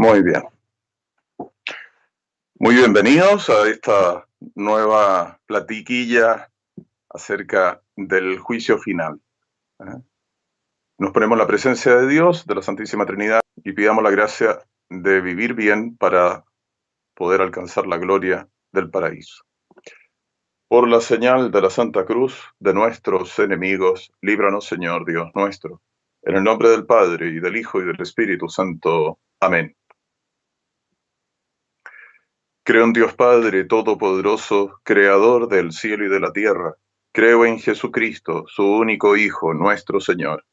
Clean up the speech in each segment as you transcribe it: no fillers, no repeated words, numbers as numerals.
Muy bien. Muy bienvenidos a esta nueva platiquilla acerca del juicio final. ¿eh? Nos ponemos en la presencia de Dios, de la Santísima Trinidad, y pidamos la gracia de vivir bien para poder alcanzar la gloria del paraíso. Por la señal de la Santa Cruz de nuestros enemigos, líbranos, Señor Dios nuestro. En el nombre del Padre, y del Hijo, y del Espíritu Santo. Amén. Creo en Dios Padre Todopoderoso, Creador del cielo y de la tierra. Creo en Jesucristo, su único Hijo, nuestro Señor,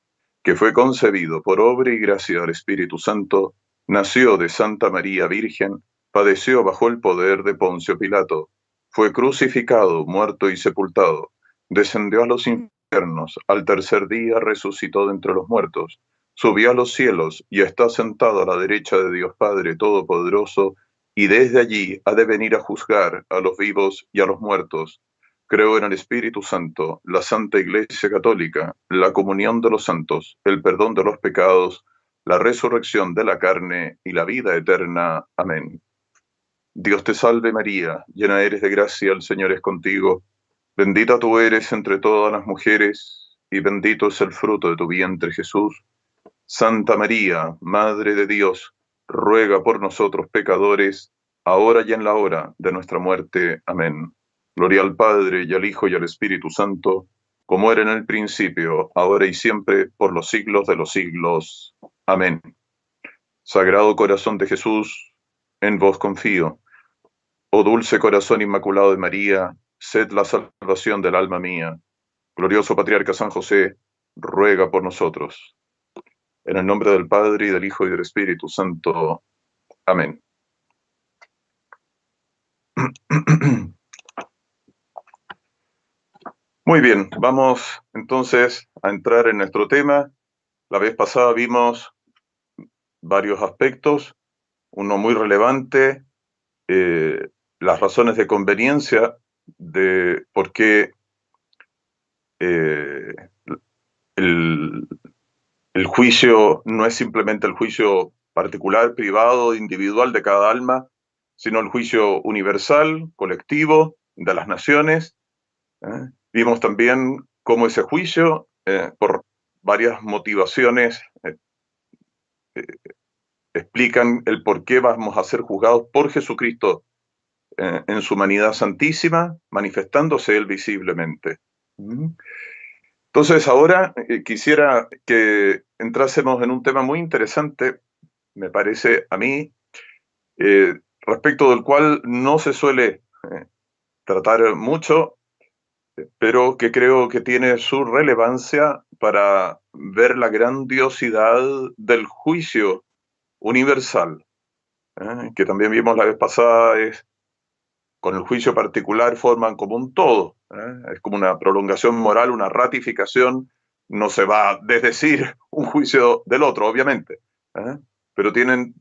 que fue concebido por obra y gracia del Espíritu Santo, nació de Santa María Virgen, padeció bajo el poder de Poncio Pilato, fue crucificado, muerto y sepultado, descendió a los infiernos, al tercer día resucitó de entre los muertos, subió a los cielos y está sentado a la derecha de Dios Padre Todopoderoso, y desde allí ha de venir a juzgar a los vivos y a los muertos. Creo en el Espíritu Santo, la Santa Iglesia Católica, la comunión de los santos, el perdón de los pecados, la resurrección de la carne y la vida eterna. Amén. Dios te salve María, llena eres de gracia, el Señor es contigo. Bendita tú eres entre todas las mujeres, y bendito es el fruto de tu vientre, Jesús. Santa María, Madre de Dios, ruega por nosotros pecadores, ahora y en la hora de nuestra muerte. Amén. Gloria al Padre, y al Hijo, y al Espíritu Santo, como era en el principio, ahora y siempre, por los siglos de los siglos. Amén. Sagrado corazón de Jesús, en vos confío. Oh dulce corazón inmaculado de María, sed la salvación del alma mía. Glorioso Patriarca San José, ruega por nosotros. En el nombre del Padre, y del Hijo, y del Espíritu Santo. Amén. Muy bien, vamos entonces a entrar en nuestro tema. La vez pasada vimos varios aspectos, uno muy relevante, las razones de conveniencia de por qué el, el juicio no es simplemente el juicio particular, privado, individual de cada alma, sino el juicio universal, colectivo, de las naciones. Vimos también cómo ese juicio, por varias motivaciones, explican el por qué vamos a ser juzgados por Jesucristo en su humanidad santísima, manifestándose Él visiblemente. Entonces ahora quisiera que entrásemos en un tema muy interesante, me parece a mí, respecto del cual no se suele tratar mucho, pero que creo que tiene su relevancia para ver la grandiosidad del juicio universal, que también vimos la vez pasada, es con el juicio particular forman como un todo, es como una prolongación moral, una ratificación, no se va a desdecir un juicio del otro, obviamente, pero tienen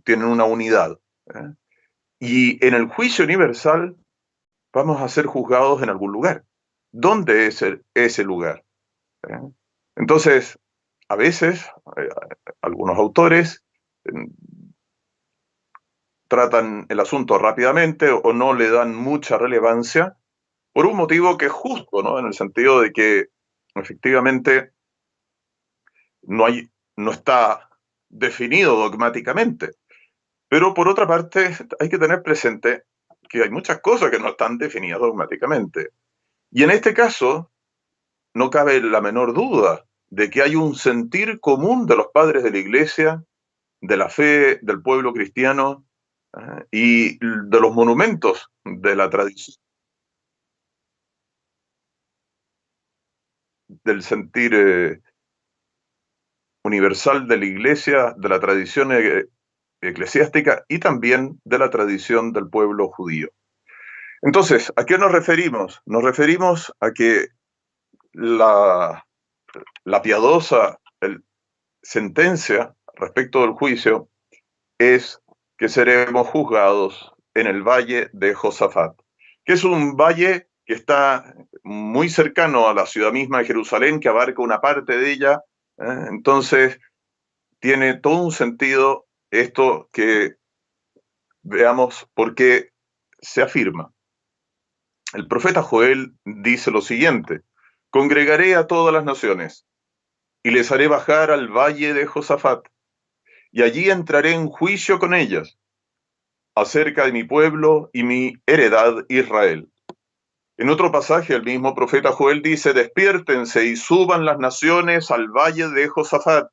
una unidad. Y en el juicio universal vamos a ser juzgados en algún lugar. ¿Dónde es ese lugar? Entonces, a veces, algunos autores tratan el asunto rápidamente o no le dan mucha relevancia por un motivo que es justo, ¿no? En el sentido de que efectivamente no está definido dogmáticamente. Pero por otra parte, hay que tener presente que hay muchas cosas que no están definidas dogmáticamente. Y en este caso, no cabe la menor duda de que hay un sentir común de los padres de la Iglesia, de la fe del pueblo cristiano y de los monumentos de la tradición, del sentir universal de la Iglesia, de la tradición eclesiástica y también de la tradición del pueblo judío. Entonces, ¿a qué nos referimos? Nos referimos a que la piadosa sentencia respecto del juicio es que seremos juzgados en el valle de Josafat, que es un valle que está muy cercano a la ciudad misma de Jerusalén, que abarca una parte de ella. Entonces, tiene todo un sentido esto que veamos por qué se afirma. El profeta Joel dice lo siguiente: congregaré a todas las naciones y les haré bajar al valle de Josafat, y allí entraré en juicio con ellas acerca de mi pueblo y mi heredad Israel. En otro pasaje, el mismo profeta Joel dice: despiértense y suban las naciones al valle de Josafat,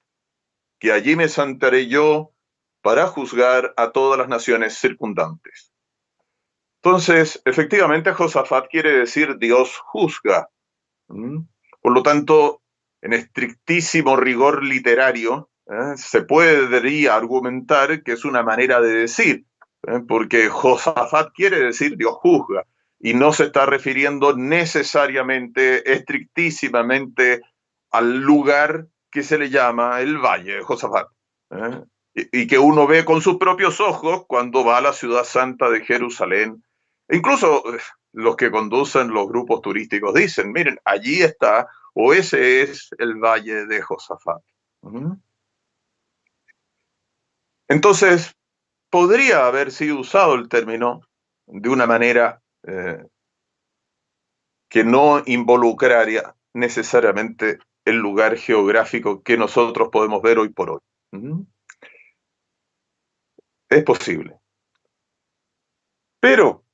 que allí me sentaré yo para juzgar a todas las naciones circundantes. Entonces, efectivamente, Josafat quiere decir Dios juzga. ¿Mm? Por lo tanto, en estrictísimo rigor literario, se podría argumentar que es una manera de decir, porque Josafat quiere decir Dios juzga, y no se está refiriendo necesariamente, estrictísimamente, al lugar que se le llama el Valle de Josafat, ¿eh? Y que uno ve con sus propios ojos cuando va a la ciudad santa de Jerusalén. Incluso los que conducen los grupos turísticos dicen: miren, allí está, o ese es el Valle de Josafat. Entonces, podría haber sido usado el término de una manera que no involucraría necesariamente el lugar geográfico que nosotros podemos ver hoy por hoy. Es posible. Pero,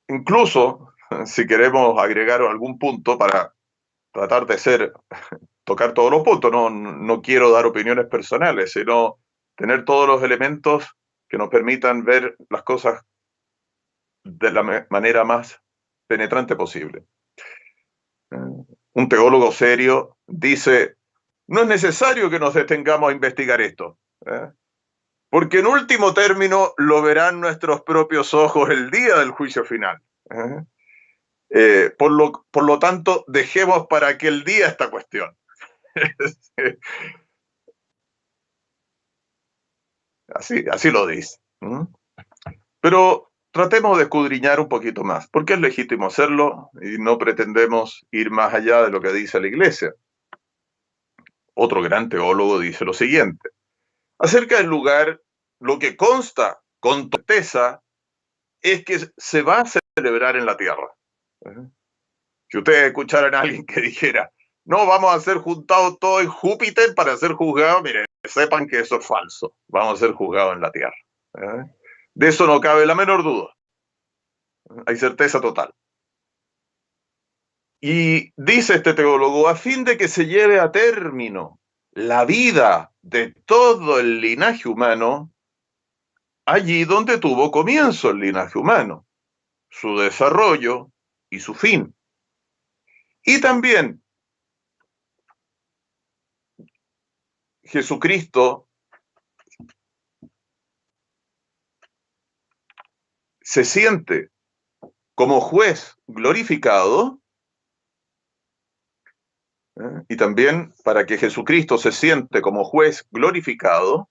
incluso, si queremos agregar algún punto para tratar de tocar todos los puntos, no quiero dar opiniones personales, sino tener todos los elementos que nos permitan ver las cosas de la manera más penetrante posible. Un teólogo serio dice: no es necesario que nos detengamos a investigar esto, porque en último término lo verán nuestros propios ojos el día del juicio final. Por lo tanto, dejemos para aquel día esta cuestión. Así lo dice. Pero tratemos de escudriñar un poquito más, porque es legítimo hacerlo y no pretendemos ir más allá de lo que dice la Iglesia. Otro gran teólogo dice lo siguiente: acerca del lugar, lo que consta con certeza es que se va a celebrar en la tierra. Si ustedes escucharan a alguien que dijera: no, vamos a ser juntados todos en Júpiter para ser juzgados, miren, sepan que eso es falso. Vamos a ser juzgados en la tierra. De eso no cabe la menor duda. Hay certeza total. Y dice este teólogo: a fin de que se lleve a término la vida de todo el linaje humano, allí donde tuvo comienzo el linaje humano, su desarrollo y su fin. Y también Jesucristo se siente como juez glorificado, y también para que Jesucristo se siente como juez glorificado,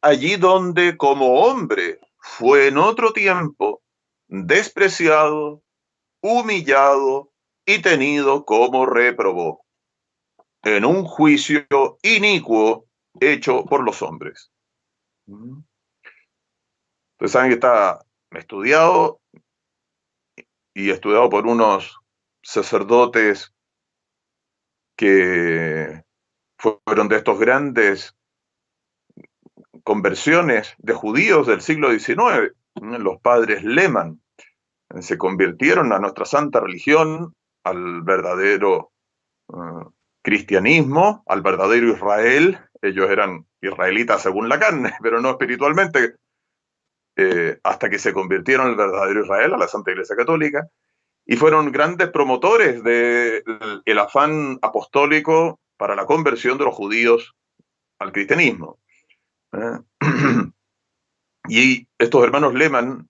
allí donde como hombre fue en otro tiempo despreciado, humillado y tenido como reprobó, en un juicio inicuo hecho por los hombres. Ustedes saben que está estudiado y estudiado por unos sacerdotes que fueron de estos grandes conversiones de judíos del siglo XIX, los padres Lehmann. Se convirtieron a nuestra santa religión, al verdadero cristianismo, al verdadero Israel. Ellos eran israelitas según la carne, pero no espiritualmente, hasta que se convirtieron al verdadero Israel, a la Santa Iglesia Católica, y fueron grandes promotores del afán apostólico para la conversión de los judíos al cristianismo. Y estos hermanos Lehmann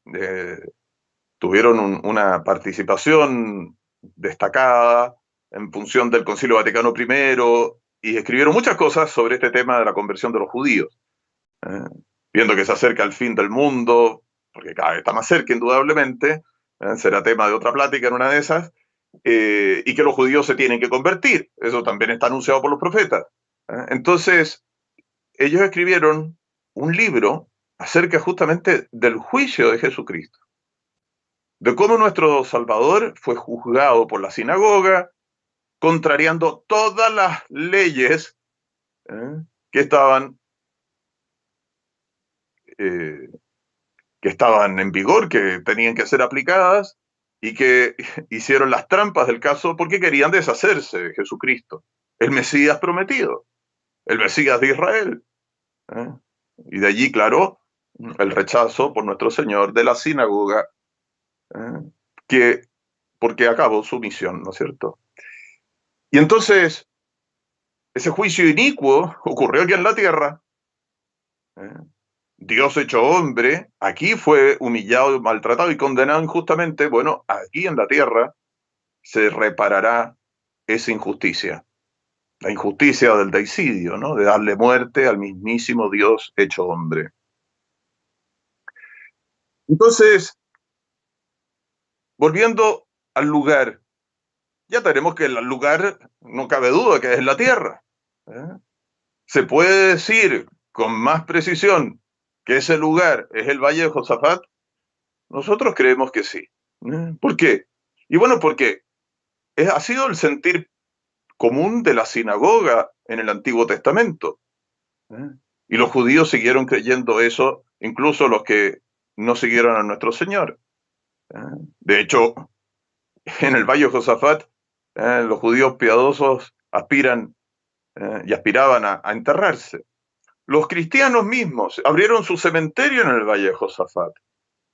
tuvieron una participación destacada en función del Concilio Vaticano I y escribieron muchas cosas sobre este tema de la conversión de los judíos. Viendo que se acerca el fin del mundo, porque cada vez está más cerca indudablemente, será tema de otra plática en una de esas, y que los judíos se tienen que convertir. Eso también está anunciado por los profetas. Entonces, ellos escribieron un libro acerca justamente del juicio de Jesucristo, de cómo nuestro Salvador fue juzgado por la sinagoga, contrariando todas las leyes ¿eh? que estaban eh, que estaban en vigor, que tenían que ser aplicadas, y que hicieron las trampas del caso porque querían deshacerse de Jesucristo, el Mesías prometido, el Mesías de Israel. ¿eh? Y de allí, claro, el rechazo por nuestro Señor de la sinagoga, ¿eh? que, porque acabó su misión, ¿no es cierto? Y entonces, ese juicio inicuo ocurrió aquí en la tierra. ¿eh? Dios hecho hombre, aquí fue humillado, maltratado y condenado injustamente. Bueno, aquí en la tierra se reparará esa injusticia, la injusticia del deicidio, ¿no? De darle muerte al mismísimo Dios hecho hombre. Entonces, volviendo al lugar, ya tenemos que el lugar, no cabe duda que es la tierra. ¿eh? ¿Se puede decir con más precisión que ese lugar es el Valle de Josafat? Nosotros creemos que sí. ¿Por qué? Y bueno, porque ha sido el sentir común de la sinagoga en el Antiguo Testamento. ¿eh? Y los judíos siguieron creyendo eso, incluso los que no siguieron a nuestro Señor. ¿eh? De hecho, en el Valle de Josafat, los judíos piadosos aspiran y aspiraban a enterrarse. Los cristianos mismos abrieron su cementerio en el Valle de Josafat.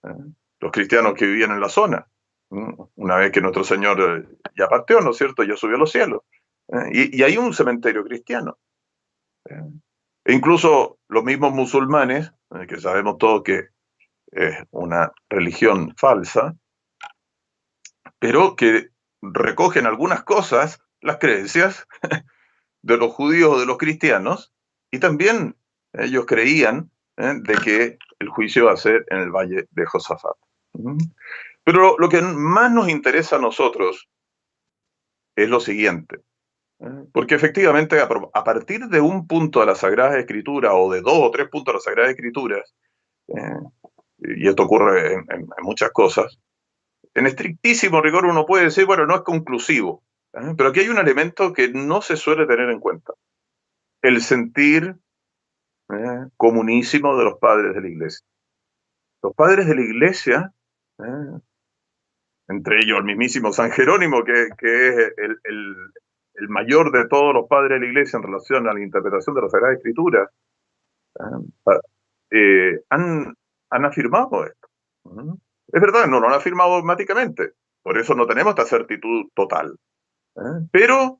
¿eh? Los cristianos que vivían en la zona. Una vez que nuestro Señor ya partió, ¿no es cierto? Ya subió a los cielos. Y hay un cementerio cristiano. ¿eh? E incluso los mismos musulmanes, que sabemos todos que es una religión falsa, pero que recogen algunas cosas, las creencias de los judíos o de los cristianos, y también ellos creían de que el juicio va a ser en el valle de Josafat. Pero lo que más nos interesa a nosotros es lo siguiente, porque efectivamente a partir de un punto de la Sagrada Escritura o de dos o tres puntos de la Sagrada Escritura, y esto ocurre en muchas cosas, en estrictísimo rigor uno puede decir, bueno, no es conclusivo, pero aquí hay un elemento que no se suele tener en cuenta, el sentir comunísimo de los padres de la Iglesia. Los padres de la Iglesia, eh, entre ellos el mismísimo San Jerónimo, que es el mayor de todos los padres de la Iglesia en relación a la interpretación de la Sagrada Escritura, han afirmado esto. Es verdad, no lo han afirmado dogmáticamente, por eso no tenemos esta certitud total. Pero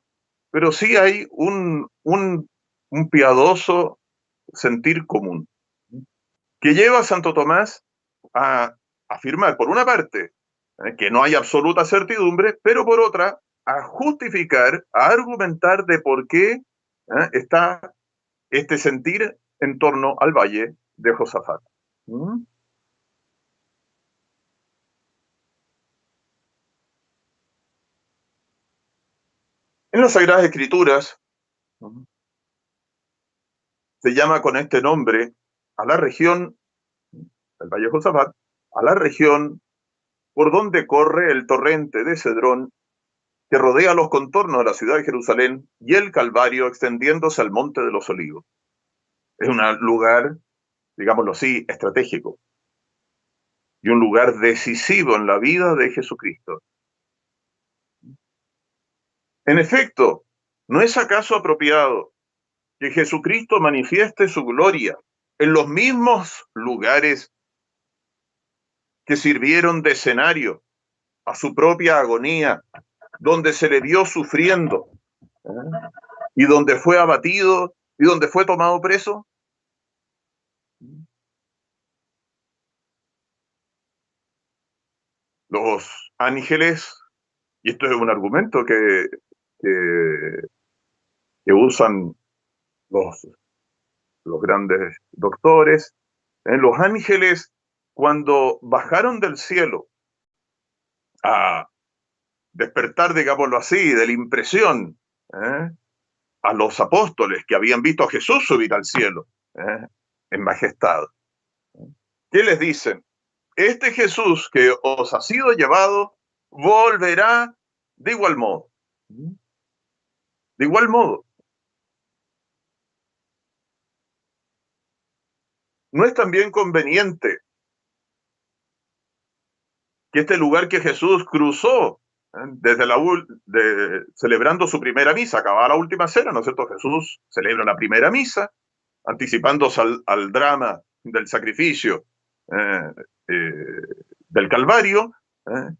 sí hay un piadoso sentir común que lleva a Santo Tomás a afirmar, por una parte, que no hay absoluta certidumbre, pero por otra, a justificar, a argumentar de por qué está este sentir en torno al valle de Josafat. ¿Mm? En las Sagradas Escrituras se llama con este nombre a la región, el Valle de Josafat, a la región por donde corre el torrente de Cedrón que rodea los contornos de la ciudad de Jerusalén y el Calvario extendiéndose al Monte de los Olivos. Es un lugar, digámoslo así, estratégico y un lugar decisivo en la vida de Jesucristo. En efecto, ¿no es acaso apropiado que Jesucristo manifieste su gloria en los mismos lugares que sirvieron de escenario a su propia agonía, donde se le vio sufriendo y donde fue abatido y donde fue tomado preso? Los ángeles, y esto es un argumento que, que usan los, los grandes doctores, los ángeles cuando bajaron del cielo a despertar, digámoslo así, de la impresión a los apóstoles que habían visto a Jesús subir al cielo en majestad. ¿Qué les dicen? Este Jesús que os ha sido llevado volverá de igual modo. De igual modo. ¿No es también conveniente que este lugar que Jesús cruzó desde celebrando su primera misa, acababa la última cena, ¿no es cierto? Jesús celebra la primera misa, anticipándose al drama del sacrificio eh, eh, del Calvario, eh,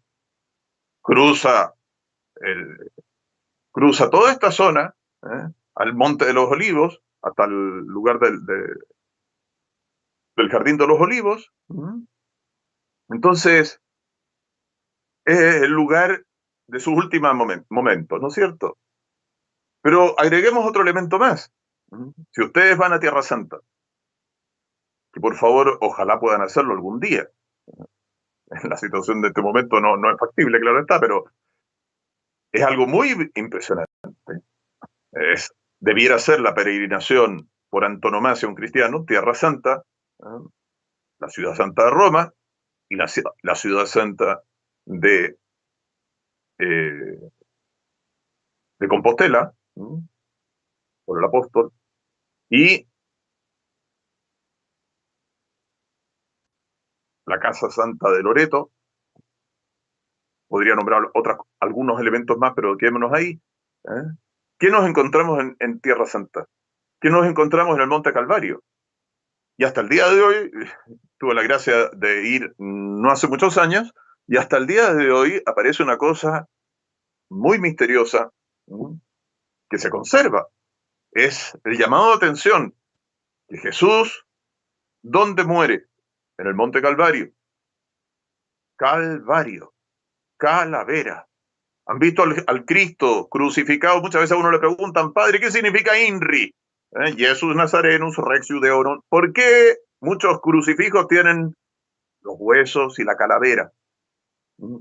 cruza, el- cruza toda esta zona, al Monte de los Olivos, hasta el lugar del Jardín de los Olivos. Entonces, es el lugar de sus últimos momentos, ¿no es cierto? Pero agreguemos otro elemento más. Si ustedes van a Tierra Santa, que por favor, ojalá puedan hacerlo algún día. La situación de este momento no es factible, claro está, pero es algo muy impresionante. Debiera ser la peregrinación por antonomasia un cristiano, Tierra Santa, ¿eh? La ciudad santa de Roma y la ciudad santa de, eh, de Compostela, por el apóstol, y la Casa Santa de Loreto. Podría nombrar algunos elementos más, pero quedémonos ahí. ¿eh? ¿Qué nos encontramos en Tierra Santa? ¿Qué nos encontramos en el Monte Calvario? Y hasta el día de hoy, tuve la gracia de ir no hace muchos años, y hasta el día de hoy aparece una cosa muy misteriosa que se conserva. Es el llamado de atención que Jesús, ¿dónde muere? En el Monte Calvario. Calvario, calavera. Han visto al Cristo crucificado. Muchas veces a uno le preguntan, padre, ¿qué significa INRI? Jesús Nazarenus Rex Judeorum. ¿Por qué muchos crucifijos tienen los huesos y la calavera?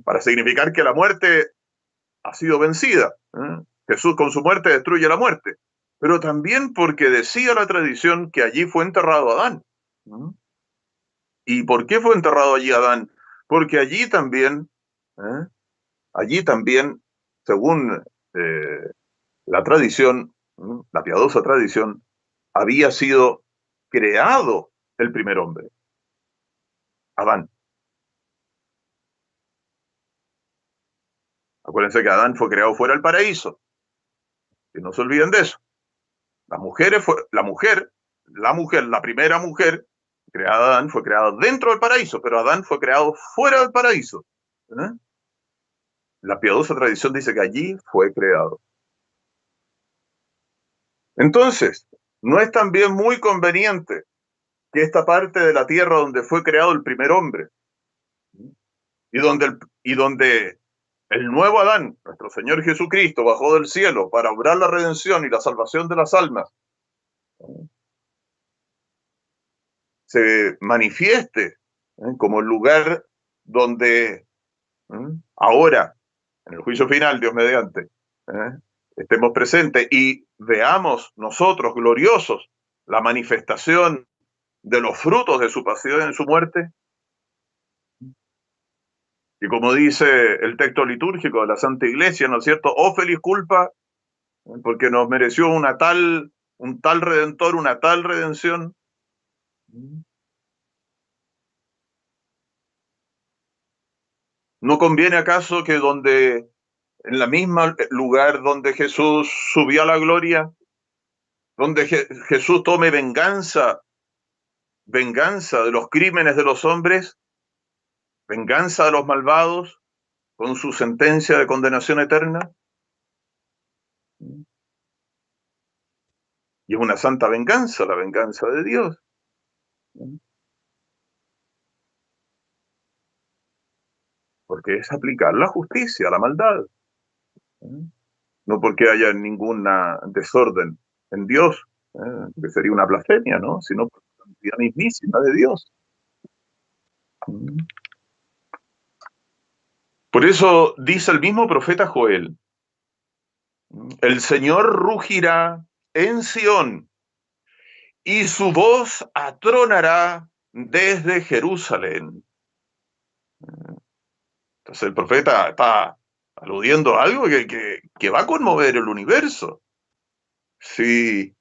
Para significar que la muerte ha sido vencida. Jesús con su muerte destruye la muerte. Pero también porque decía la tradición que allí fue enterrado Adán. ¿Y por qué fue enterrado allí Adán? Porque allí también, según la tradición, la piadosa tradición, había sido creado el primer hombre, Adán. Acuérdense que Adán fue creado fuera del paraíso, que no se olviden de eso. La primera mujer creada Adán fue creada dentro del paraíso, pero Adán fue creado fuera del paraíso. La piadosa tradición dice que allí fue creado. Entonces, ¿no es también muy conveniente que esta parte de la tierra donde fue creado el primer hombre y donde el nuevo Adán, nuestro Señor Jesucristo, bajó del cielo para obrar la redención y la salvación de las almas, se manifieste como el lugar donde ahora, en el juicio final, Dios mediante, estemos presentes y veamos nosotros gloriosos la manifestación de los frutos de su pasión en su muerte. Y como dice el texto litúrgico de la Santa Iglesia, ¿no es cierto? Oh feliz culpa, porque nos mereció un tal redentor, una tal redención. ¿No conviene acaso que en la misma lugar donde Jesús subió a la gloria, donde Jesús tome venganza de los crímenes de los hombres, venganza de los malvados, con su sentencia de condenación eterna? Y es una santa venganza, la venganza de Dios. Porque es aplicar la justicia a la maldad. No porque haya ningún desorden en Dios, que sería una blasfemia, ¿no? Sino por la santidad mismísima de Dios. Por eso dice el mismo profeta Joel, el Señor rugirá en Sión y su voz atronará desde Jerusalén. Entonces el profeta está aludiendo a algo que va a conmover el universo. Sí,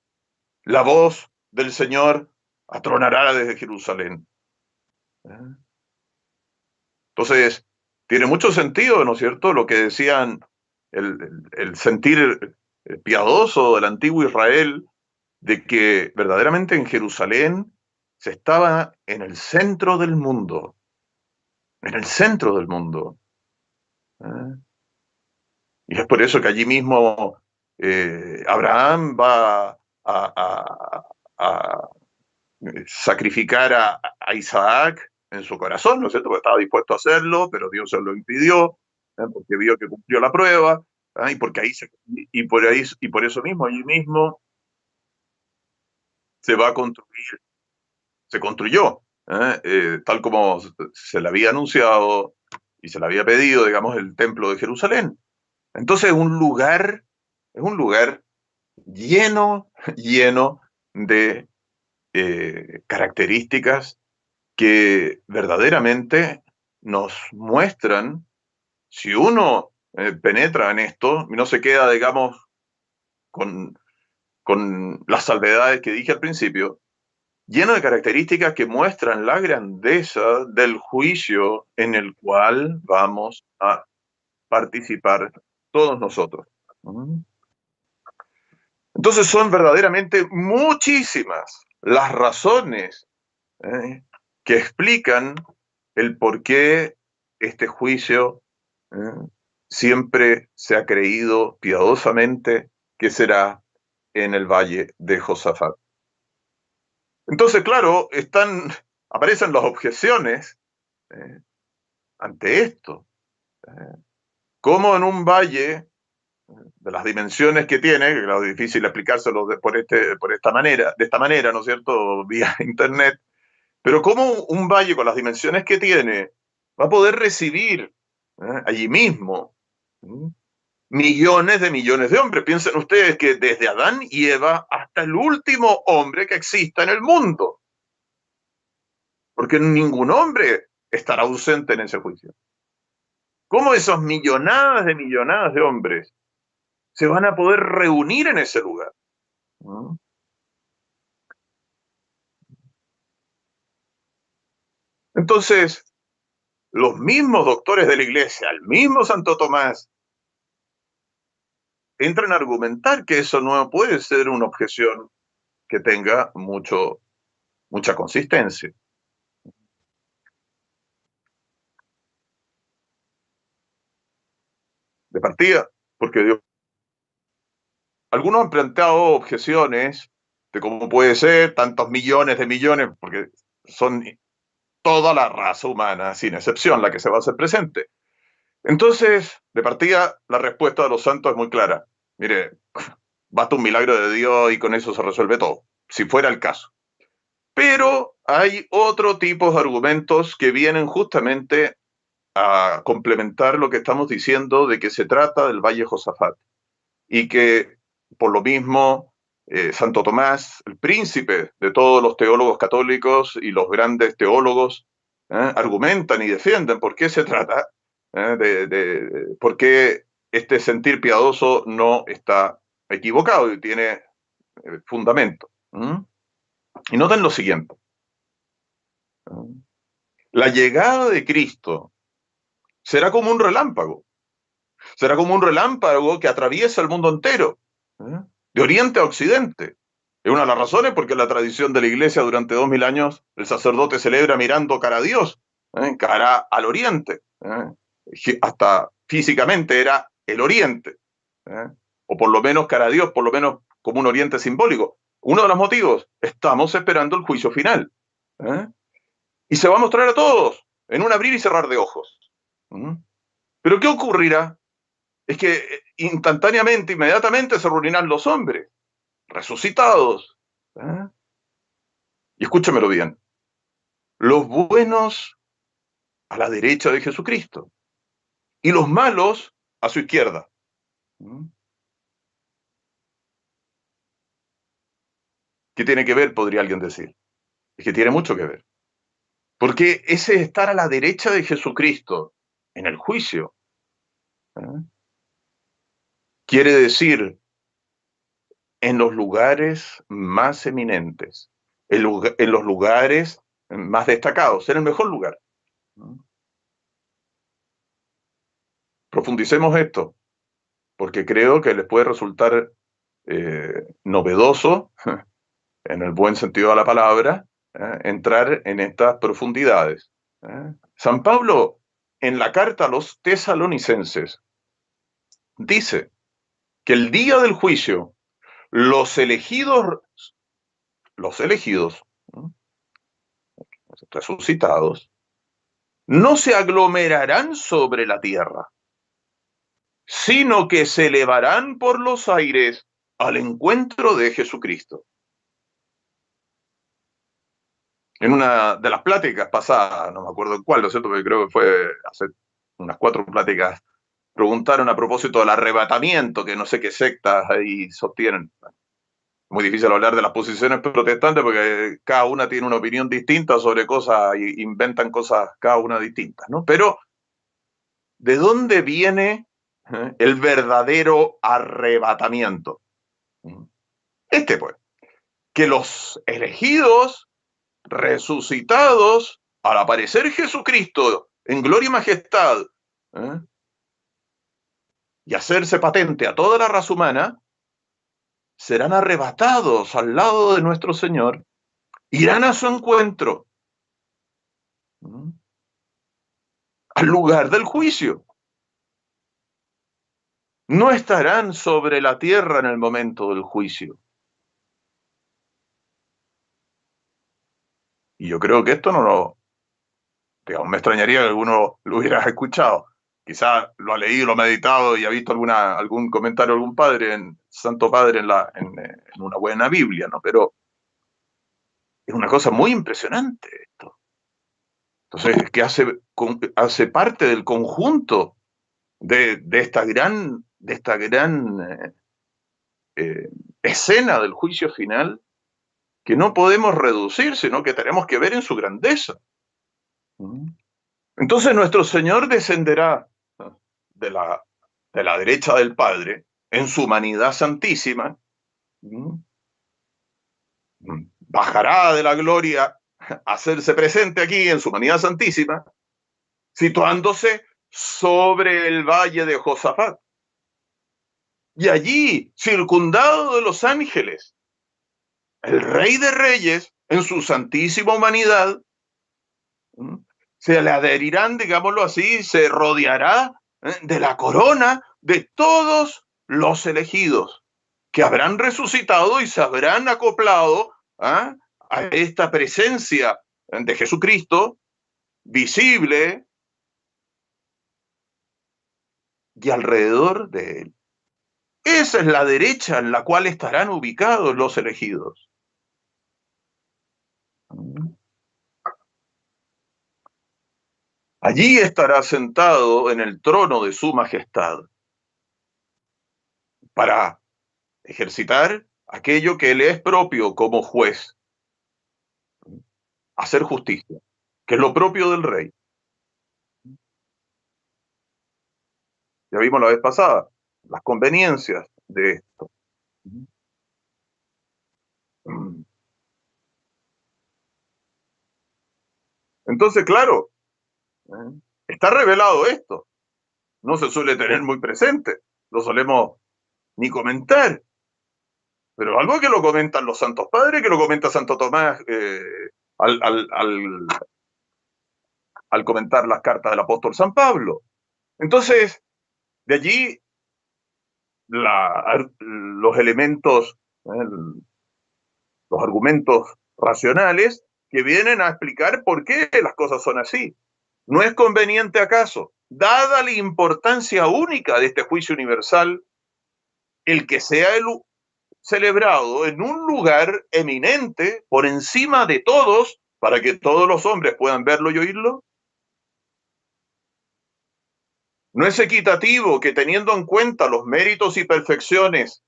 la voz del Señor atronará desde Jerusalén. Entonces, tiene mucho sentido, ¿no es cierto?, lo que decían el sentir piadoso del antiguo Israel, de que verdaderamente en Jerusalén se estaba en el centro del mundo, en el centro del mundo. ¿Eh? Y es por eso que allí mismo Abraham va a sacrificar a Isaac en su corazón, ¿no es cierto? Porque estaba dispuesto a hacerlo, pero Dios se lo impidió, porque vio que cumplió la prueba, y porque y por eso mismo, allí mismo se va a construir, se construyó, tal como se le había anunciado y se le había pedido, digamos, el templo de Jerusalén. Entonces es un lugar lleno, lleno de características que verdaderamente nos muestran, si uno penetra en esto y no se queda, digamos, con, con las salvedades que dije al principio, lleno de características que muestran la grandeza del juicio en el cual vamos a participar todos nosotros. Entonces son verdaderamente muchísimas las razones que explican el por qué este juicio eh, siempre se ha creído piadosamente que será en el valle de Josafat. Entonces, claro, aparecen las objeciones eh, ante esto. Eh, ¿Cómo en un valle de las dimensiones que tiene, que claro, es difícil explicárselo por esta manera, de esta manera, ¿no es cierto?, vía internet, pero cómo un valle con las dimensiones que tiene va a poder recibir allí mismo millones de hombres? Piensen ustedes que desde Adán y Eva hasta el último hombre que exista en el mundo, porque ningún hombre estará ausente en ese juicio. ¿Cómo esos millonadas de hombres se van a poder reunir en ese lugar? Entonces, los mismos doctores de la iglesia, el mismo Santo Tomás, entran a argumentar que eso no puede ser una objeción que tenga mucha consistencia. De partida, porque algunos han planteado objeciones de cómo puede ser tantos millones de millones, porque son toda la raza humana, sin excepción, la que se va a hacer presente. Entonces, de partida, la respuesta de los santos es muy clara. Mire, basta un milagro de Dios y con eso se resuelve todo, si fuera el caso. Pero hay otro tipo de argumentos que vienen justamente a complementar lo que estamos diciendo de que se trata del Valle Josafat y que por lo mismo Santo Tomás, el príncipe de todos los teólogos católicos y los grandes teólogos, argumentan y defienden por qué se trata, por qué este sentir piadoso no está equivocado y tiene fundamento. Y noten lo siguiente. La llegada de Cristo será como un relámpago que atraviesa el mundo entero, de oriente a occidente. Es una de las razones porque la tradición de la iglesia durante 2000 años el sacerdote celebra mirando cara a Dios, cara al oriente, hasta físicamente era el oriente, o por lo menos cara a Dios, por lo menos como un oriente simbólico. Uno de los motivos, estamos esperando el juicio final. Y se va a mostrar a todos en un abrir y cerrar de ojos. Pero ¿qué ocurrirá? Es que instantáneamente, inmediatamente se reunirán los hombres, resucitados. Y escúchamelo bien, los buenos a la derecha de Jesucristo y los malos a su izquierda. ¿Qué tiene que ver? Podría alguien decir. Es que tiene mucho que ver. Porque ese estar a la derecha de Jesucristo en el juicio, ¿eh? Quiere decir en los lugares más eminentes, en los lugares más destacados, en el mejor lugar. Profundicemos esto, porque creo que les puede resultar novedoso, en el buen sentido de la palabra, entrar en estas profundidades. San Pablo, en la carta a los tesalonicenses, dice que el día del juicio, los elegidos, ¿no?, resucitados, no se aglomerarán sobre la tierra, sino que se elevarán por los aires al encuentro de Jesucristo. En una de las pláticas pasadas, no me acuerdo en cuál, ¿no es cierto?, porque creo que fue hace unas 4 pláticas, preguntaron a propósito del arrebatamiento, que no sé qué sectas ahí sostienen. Muy difícil hablar de las posiciones protestantes porque cada una tiene una opinión distinta sobre cosas y inventan cosas cada una distintas, ¿no? Pero, ¿de dónde viene el verdadero arrebatamiento? Pues, que los elegidos, resucitados, al aparecer Jesucristo en gloria y majestad, ¿eh?, y hacerse patente a toda la raza humana, serán arrebatados al lado de nuestro Señor, irán a su encuentro, al lugar del juicio. No estarán sobre la tierra en el momento del juicio. Y yo creo que esto no lo, digamos, me extrañaría que alguno lo hubiera escuchado. Quizá lo ha leído, lo ha meditado y ha visto algún comentario de algún padre, santo padre, en una buena Biblia, ¿no? Pero es una cosa muy impresionante esto. Entonces, que hace parte del conjunto de esta gran escena del juicio final, que no podemos reducir, sino que tenemos que ver en su grandeza. Entonces nuestro Señor descenderá de la, de la derecha del Padre en su humanidad santísima, bajará de la gloria a hacerse presente aquí en su humanidad santísima, situándose sobre el valle de Josafat. Y allí, circundado de los ángeles, el Rey de Reyes, en su santísima humanidad, se le adherirán, digámoslo así, se rodeará de la corona de todos los elegidos que habrán resucitado y se habrán acoplado a esta presencia de Jesucristo visible y alrededor de él. Esa es la derecha en la cual estarán ubicados los elegidos. Allí estará sentado en el trono de su majestad para ejercitar aquello que le es propio como juez, hacer justicia, que es lo propio del rey. Ya vimos la vez pasada las conveniencias de esto. Entonces, claro, está revelado esto. No se suele tener muy presente, lo solemos ni comentar, pero algo que lo comentan los santos padres, que lo comenta Santo Tomás al, al, al, al comentar las cartas del apóstol San Pablo. Entonces, de allí los elementos, los argumentos racionales que vienen a explicar por qué las cosas son así. ¿No es conveniente acaso, dada la importancia única de este juicio universal, el que sea celebrado en un lugar eminente por encima de todos, para que todos los hombres puedan verlo y oírlo? No es equitativo que, teniendo en cuenta los méritos y perfecciones,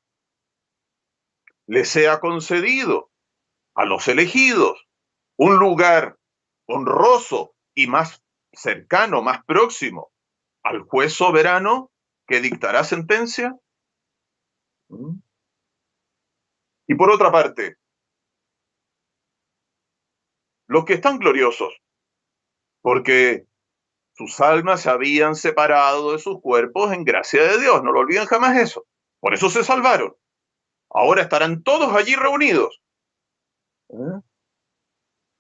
le sea concedido a los elegidos un lugar honroso y más cercano, más próximo al juez soberano que dictará sentencia. Y por otra parte, los que están gloriosos, porque sus almas se habían separado de sus cuerpos en gracia de Dios, no lo olviden jamás eso. Por eso se salvaron. Ahora estarán todos allí reunidos.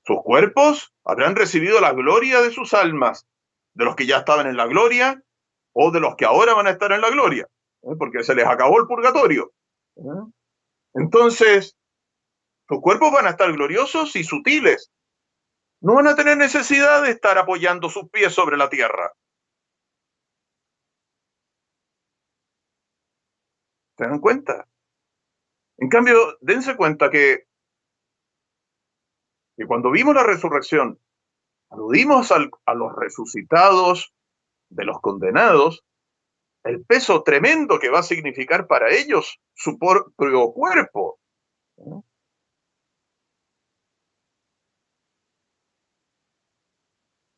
Sus cuerpos habrán recibido la gloria de sus almas, de los que ya estaban en la gloria o de los que ahora van a estar en la gloria, porque se les acabó el purgatorio. Entonces, sus cuerpos van a estar gloriosos y sutiles. No van a tener necesidad de estar apoyando sus pies sobre la tierra. ¿Se dan cuenta? En cambio, dense cuenta que cuando vimos la resurrección, aludimos a los resucitados de los condenados, el peso tremendo que va a significar para ellos su propio cuerpo.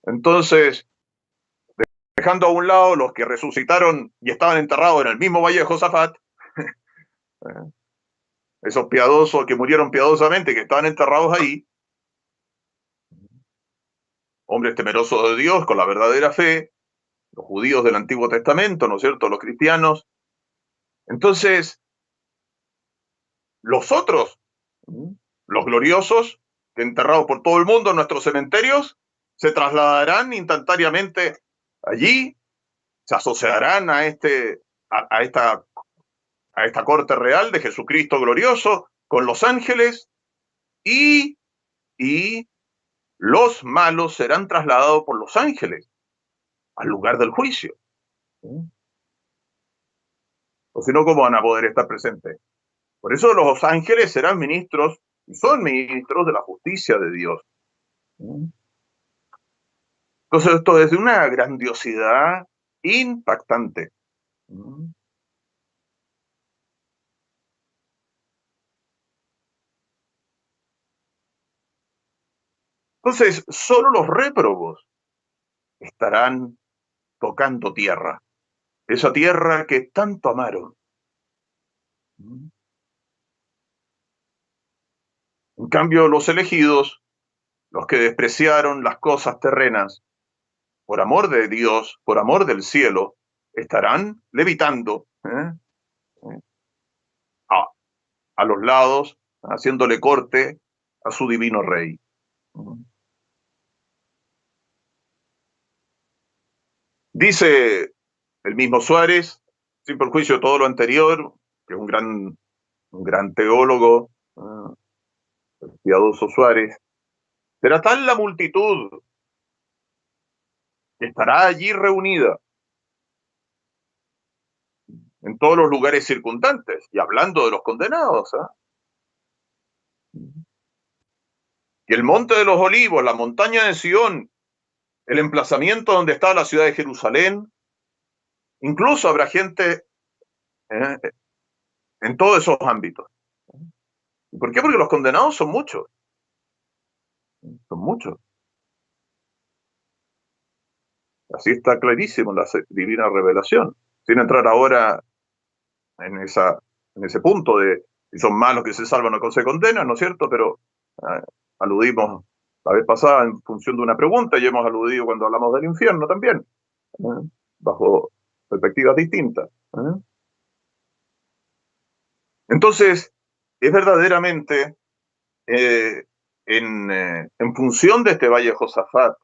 Entonces, dejando a un lado los que resucitaron y estaban enterrados en el mismo valle de Josafat, esos piadosos que murieron piadosamente, que estaban enterrados ahí, hombres temerosos de Dios con la verdadera fe, los judíos del Antiguo Testamento, ¿no es cierto?, los cristianos. Entonces, los otros, los gloriosos, enterrados por todo el mundo en nuestros cementerios, se trasladarán instantáneamente allí, se asociarán a esta corte real de Jesucristo glorioso con los ángeles y los malos serán trasladados por los ángeles al lugar del juicio. O si no, ¿cómo van a poder estar presentes? Por eso los ángeles serán ministros y son ministros de la justicia de Dios. Entonces esto es de una grandiosidad impactante. Entonces, solo los réprobos estarán tocando tierra, esa tierra que tanto amaron. En cambio, los elegidos, los que despreciaron las cosas terrenas, por amor de Dios, por amor del cielo, estarán levitando a, a los lados, haciéndole corte a su divino rey. Dice el mismo Suárez, sin perjuicio de todo lo anterior, que es un gran teólogo, el piadoso Suárez, será tal la multitud que estará allí reunida en todos los lugares circundantes, y hablando de los condenados, y el monte de los olivos, la montaña de Sión, el emplazamiento donde está la ciudad de Jerusalén, incluso habrá gente eh, en todos esos ámbitos. ¿Por qué? Porque los condenados son muchos, son muchos. Así está clarísimo en la divina revelación, sin entrar ahora en, en ese punto de si son malos que se salvan o que se condenan, ¿no es cierto? Pero aludimos la vez pasada en función de una pregunta y hemos aludido cuando hablamos del infierno también, bajo perspectivas distintas. Entonces, es verdaderamente en función de este valle de Josafat,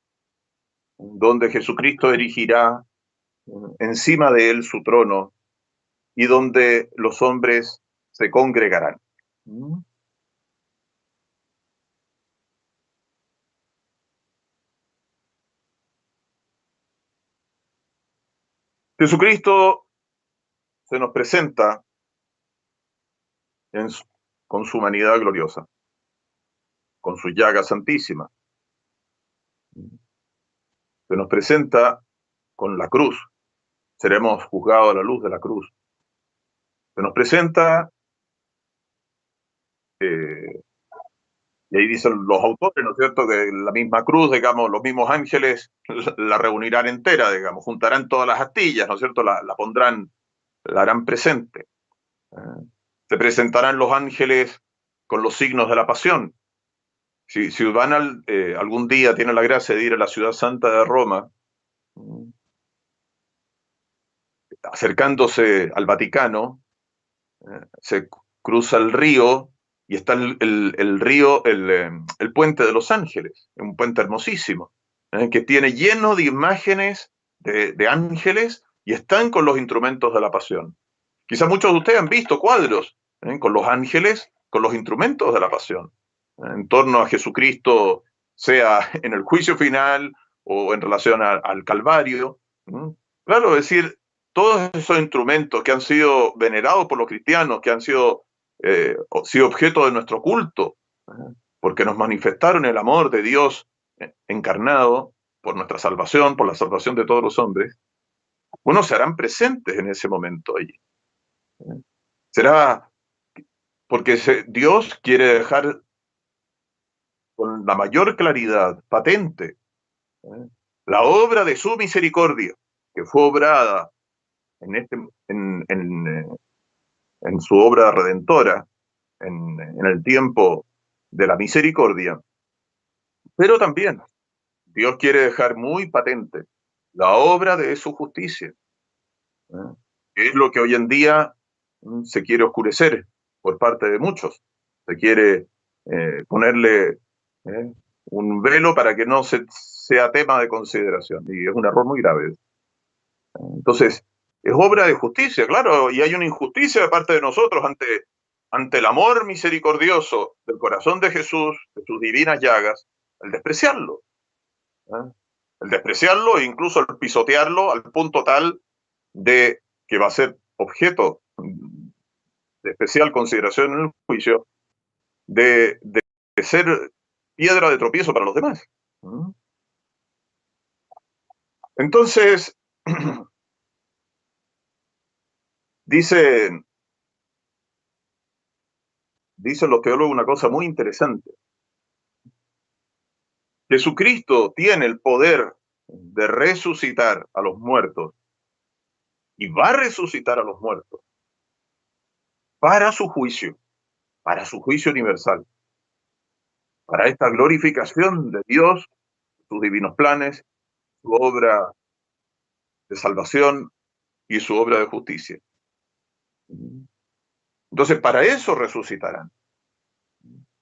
donde Jesucristo erigirá encima de él su trono y donde los hombres se congregarán. Jesucristo se nos presenta en con su humanidad gloriosa, con su llaga santísima. Se nos presenta con la cruz, seremos juzgados a la luz de la cruz. Se nos presenta, y ahí dicen los autores, ¿no es cierto?, que la misma cruz, digamos, los mismos ángeles la reunirán entera, digamos, juntarán todas las astillas, ¿no es cierto?, la pondrán, la harán presente. Se presentarán los ángeles con los signos de la pasión. Si van algún día, tienen la gracia de ir a la ciudad santa de Roma, acercándose al Vaticano, se cruza el río y está el río, el puente de los ángeles, un puente hermosísimo, que tiene lleno de imágenes de ángeles y están con los instrumentos de la pasión. Quizás muchos de ustedes han visto cuadros con los ángeles, con los instrumentos de la pasión, en torno a Jesucristo, sea en el juicio final o en relación al Calvario. Claro, es decir, todos esos instrumentos que han sido venerados por los cristianos, que han sido objeto de nuestro culto, porque nos manifestaron el amor de Dios encarnado por nuestra salvación, por la salvación de todos los hombres, bueno, se harán presentes en ese momento allí. Será porque Dios quiere dejar con la mayor claridad, patente, la obra de su misericordia, que fue obrada en su obra redentora, en el tiempo de la misericordia, pero también Dios quiere dejar muy patente la obra de su justicia, que es lo que hoy en día se quiere oscurecer por parte de muchos. Se quiere ponerle un velo para que no sea tema de consideración, y es un error muy grave. Entonces, es obra de justicia, claro, y hay una injusticia de parte de nosotros ante el amor misericordioso del corazón de Jesús, de sus divinas llagas, el despreciarlo. El despreciarlo e incluso el pisotearlo al punto tal de que va a ser objeto de especial consideración en el juicio, de ser piedra de tropiezo para los demás. Entonces, dicen los teólogos una cosa muy interesante. Jesucristo tiene el poder de resucitar a los muertos y va a resucitar a los muertos para su juicio universal, para esta glorificación de Dios, sus divinos planes, su obra de salvación y su obra de justicia. Entonces, para eso resucitarán.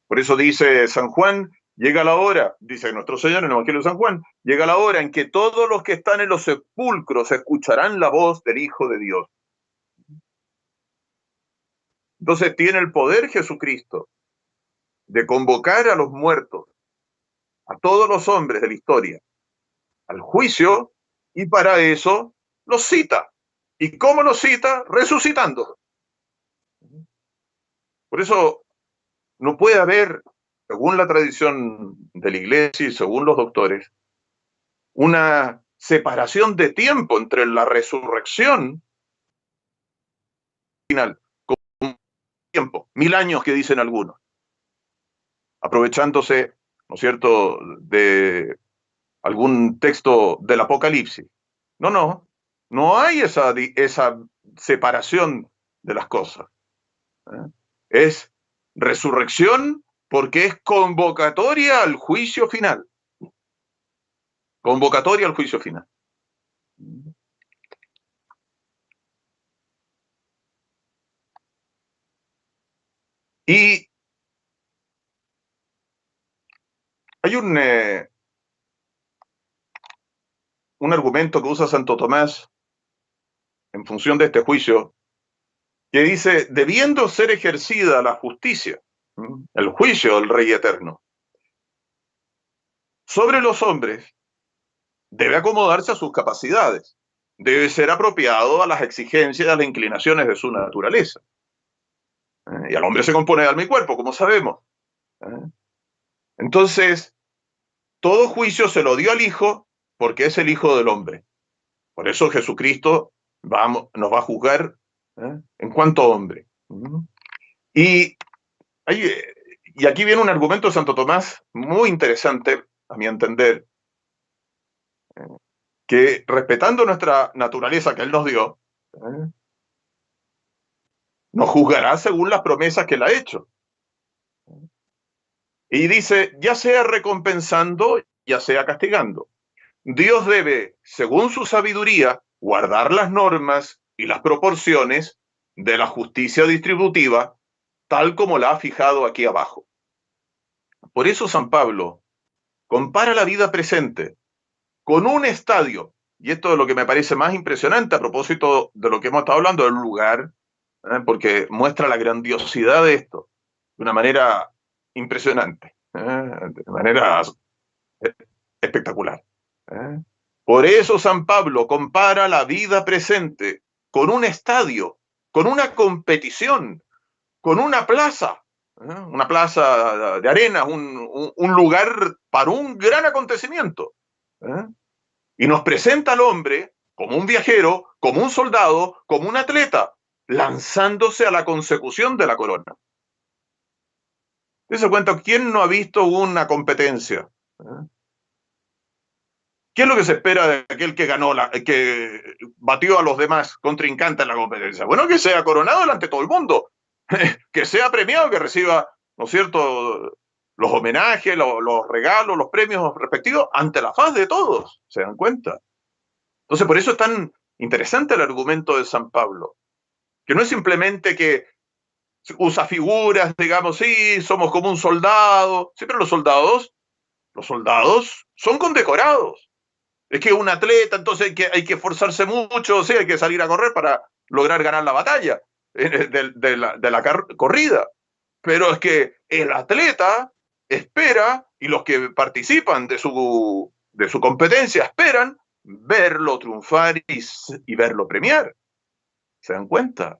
Por eso dice San Juan, llega la hora, dice nuestro Señor en el Evangelio de San Juan, llega la hora en que todos los que están en los sepulcros escucharán la voz del Hijo de Dios. Entonces tiene el poder Jesucristo de convocar a los muertos, a todos los hombres de la historia, al juicio, y para eso los cita. ¿Y cómo los cita? Resucitando. Por eso no puede haber, según la tradición de la Iglesia y según los doctores, una separación de tiempo entre la resurrección final, con tiempo, 1000 años que dicen algunos, aprovechándose, ¿no es cierto?, de algún texto del Apocalipsis. No hay esa separación de las cosas. Es resurrección porque es convocatoria al juicio final. Convocatoria al juicio final. Y hay un argumento que usa Santo Tomás en función de este juicio, que dice, debiendo ser ejercida la justicia, el juicio del Rey Eterno, sobre los hombres, debe acomodarse a sus capacidades, debe ser apropiado a las exigencias, a las inclinaciones de su naturaleza. Y al hombre se compone de alma y cuerpo, como sabemos. Entonces, todo juicio se lo dio al Hijo porque es el Hijo del hombre. Por eso Jesucristo nos va a juzgar en cuanto hombre. Y, y aquí viene un argumento de Santo Tomás muy interesante, a mi entender, que respetando nuestra naturaleza que Él nos dio, nos juzgará según las promesas que Él ha hecho. Y dice, ya sea recompensando, ya sea castigando. Dios debe, según su sabiduría, guardar las normas y las proporciones de la justicia distributiva, tal como la ha fijado aquí abajo. Por eso San Pablo compara la vida presente con un estadio, y esto es lo que me parece más impresionante a propósito de lo que hemos estado hablando del lugar, porque muestra la grandiosidad de esto de una manera impresionante, de manera espectacular. Por eso San Pablo compara la vida presente con un estadio, con una competición, con una plaza de arena, un lugar para un gran acontecimiento. Y nos presenta al hombre como un viajero, como un soldado, como un atleta, lanzándose a la consecución de la corona. Dese cuenta, ¿quién no ha visto una competencia? ¿Qué es lo que se espera de aquel que ganó, que batió a los demás contrincantes en la competencia? Bueno, que sea coronado delante de todo el mundo, que sea premiado, que reciba, ¿no es cierto?, los homenajes, los regalos, los premios respectivos ante la faz de todos, ¿se dan cuenta? Entonces, por eso es tan interesante el argumento de San Pablo, que no es simplemente que usa figuras, digamos, sí, somos como un soldado, sí, pero los soldados son condecorados. Es que un atleta, entonces hay que esforzarse mucho, sí, hay que salir a correr para lograr ganar la batalla de la corrida. Pero es que el atleta espera, y los que participan de su competencia esperan verlo triunfar y verlo premiar. ¿Se dan cuenta?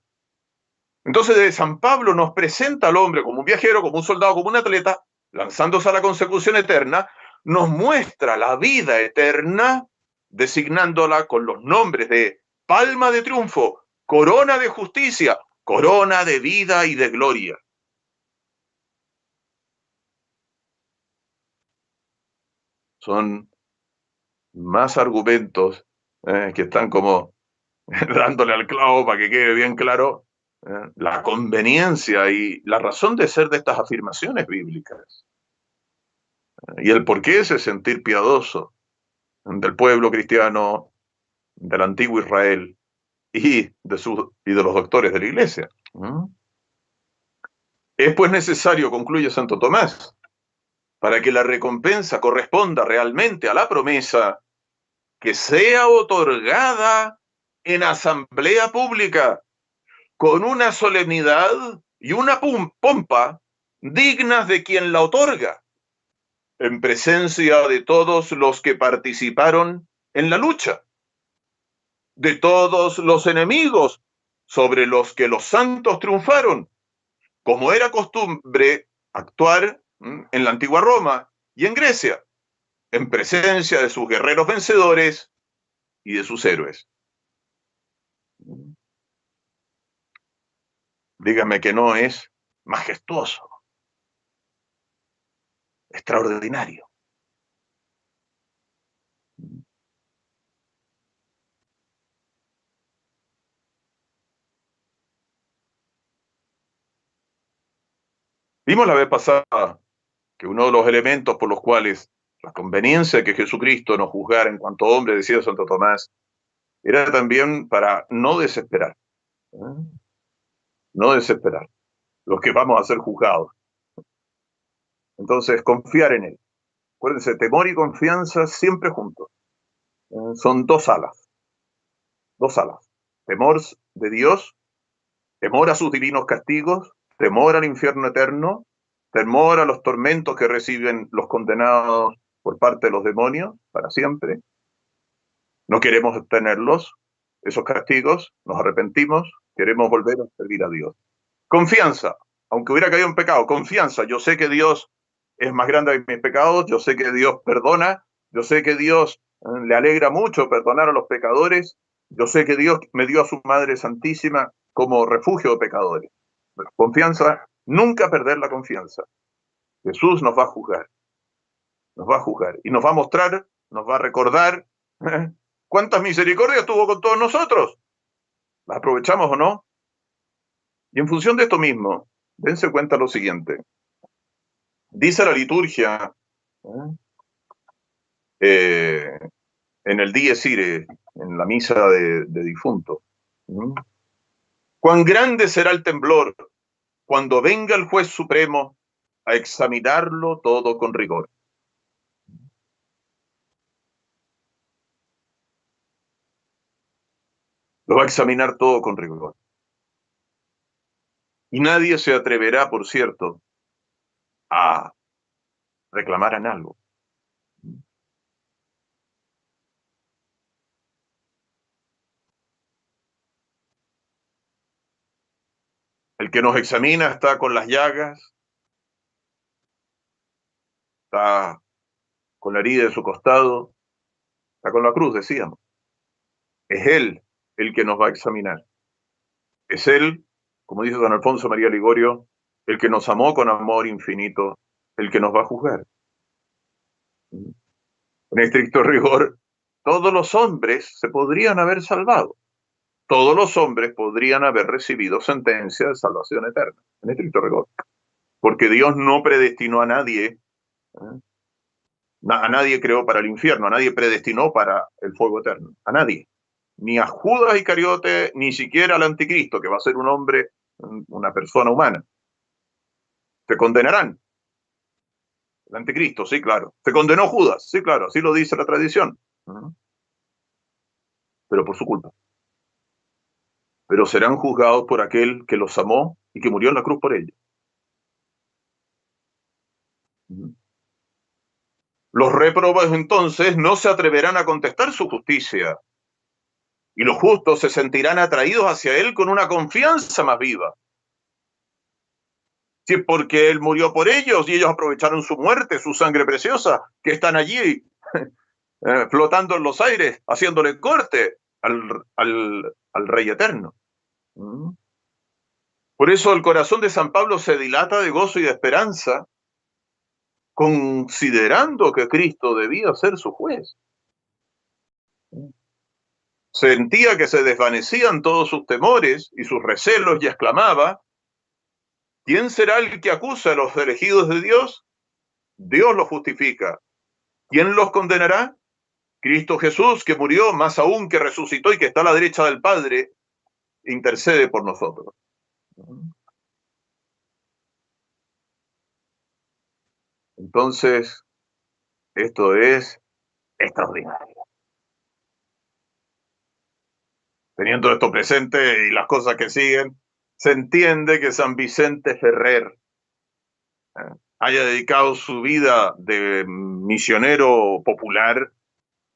Entonces San Pablo nos presenta al hombre como un viajero, como un soldado, como un atleta, lanzándose a la consecución eterna, nos muestra la vida eterna, designándola con los nombres de palma de triunfo, corona de justicia, corona de vida y de gloria. Son más argumentos que están como dándole al clavo para que quede bien claro la conveniencia y la razón de ser de estas afirmaciones bíblicas y el por qué ese sentir piadoso del pueblo cristiano, del antiguo Israel y de los doctores de la iglesia. Es pues necesario, concluye Santo Tomás, para que la recompensa corresponda realmente a la promesa, que sea otorgada en asamblea pública, con una solemnidad y una pompa dignas de quien la otorga, en presencia de todos los que participaron en la lucha, de todos los enemigos sobre los que los santos triunfaron, como era costumbre actuar en la antigua Roma y en Grecia, en presencia de sus guerreros vencedores y de sus héroes. Dígame que no es majestuoso, extraordinario. Vimos la vez pasada que uno de los elementos por los cuales la conveniencia de que Jesucristo nos juzgara en cuanto hombre, decía Santo Tomás, era también para no desesperar. No desesperar. Los que vamos a ser juzgados. Entonces, confiar en Él. Acuérdense, temor y confianza siempre juntos. Son dos alas. Dos alas. Temor de Dios, temor a sus divinos castigos, temor al infierno eterno, temor a los tormentos que reciben los condenados por parte de los demonios para siempre. No queremos tenerlos, esos castigos, nos arrepentimos, queremos volver a servir a Dios. Confianza, aunque hubiera caído en pecado, confianza, yo sé que Dios es más grande que mis pecados, yo sé que Dios perdona, yo sé que Dios le alegra mucho perdonar a los pecadores, Yo sé que Dios me dio a su Madre Santísima como refugio de pecadores. Pero confianza, nunca perder la confianza. Jesús nos va a juzgar, nos va a juzgar y nos va a mostrar, nos va a recordar cuántas misericordias tuvo con todos nosotros. ¿Las aprovechamos o no? Y en función de esto mismo, dense cuenta lo siguiente. Dice la liturgia, eh, en el Dies Irae, en la misa de difunto, cuán grande será el temblor cuando venga el juez supremo a examinarlo todo con rigor. Lo va a examinar todo con rigor. Y nadie se atreverá, por cierto, a reclamar en algo. El que nos examina está con las llagas, está con la herida de su costado, está con la cruz, decíamos. Es Él el que nos va a examinar. Es Él, como dice Don Alfonso María Ligorio, el que nos amó con amor infinito, el que nos va a juzgar. En estricto rigor, todos los hombres se podrían haber salvado. Todos los hombres podrían haber recibido sentencia de salvación eterna, en estricto rigor. Porque Dios no predestinó a nadie, a nadie creó para el infierno, a nadie predestinó para el fuego eterno, a nadie. Ni a Judas Iscariote, ni siquiera al anticristo, que va a ser un hombre, una persona humana. Se condenarán. El anticristo, sí, claro. Se condenó Judas, sí, claro, así lo dice la tradición. Pero por su culpa. Pero serán juzgados por aquel que los amó y que murió en la cruz por ellos. Los réprobos entonces no se atreverán a contestar su justicia, y los justos se sentirán atraídos hacia él con una confianza más viva. Si es porque él murió por ellos y ellos aprovecharon su muerte, su sangre preciosa, que están allí flotando en los aires, haciéndole corte al Rey Eterno. Por eso el corazón de San Pablo se dilata de gozo y de esperanza, considerando que Cristo debía ser su juez. Sentía que se desvanecían todos sus temores y sus recelos y exclamaba: ¿quién será el que acusa a los elegidos de Dios? Dios los justifica. ¿Quién los condenará? Cristo Jesús, que murió, más aún que resucitó y que está a la derecha del Padre, intercede por nosotros. Entonces, esto es extraordinario. Teniendo esto presente y las cosas que siguen, se entiende que San Vicente Ferrer haya dedicado su vida de misionero popular,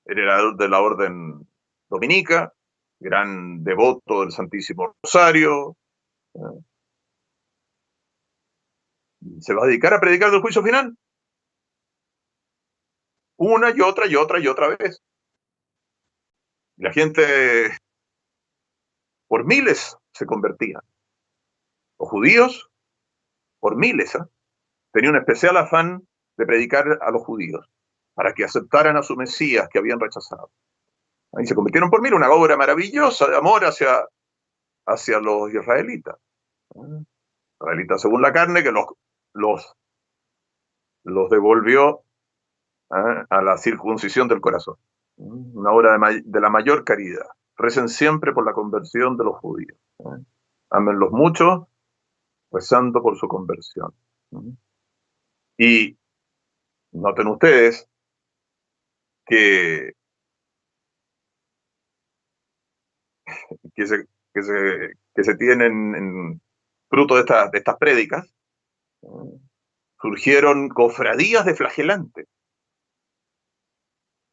heredero de la orden dominica, gran devoto del Santísimo Rosario, se va a dedicar a predicar del juicio final. Una y otra y otra y otra vez. La gente por miles se convertía. Los judíos por miles. Tenía un especial afán de predicar a los judíos para que aceptaran a su Mesías que habían rechazado. Ahí se convirtieron por miles, una obra maravillosa de amor hacia los israelitas. Israelitas según la carne, que los devolvió a la circuncisión del corazón. Una obra de la mayor caridad. Recen siempre por la conversión de los judíos. Ámenlos mucho, rezando por su conversión. Y noten ustedes que se tienen en fruto de estas prédicas, surgieron cofradías de flagelantes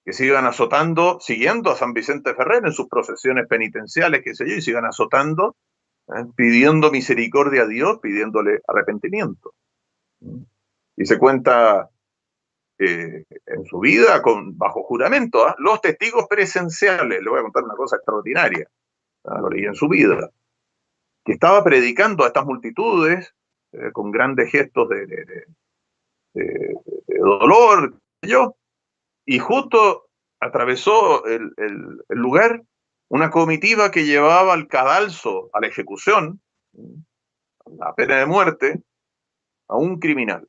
que se iban azotando, siguiendo a San Vicente Ferrer en sus procesiones penitenciales, qué sé yo, y se iban azotando, pidiendo misericordia a Dios, pidiéndole arrepentimiento. Y se cuenta en su vida bajo juramento, los testigos presenciales. Le voy a contar una cosa extraordinaria, lo leí en su vida, que estaba predicando a estas multitudes con grandes gestos de dolor, y justo atravesó el lugar una comitiva que llevaba al cadalso, a la ejecución, la pena de muerte, a un criminal.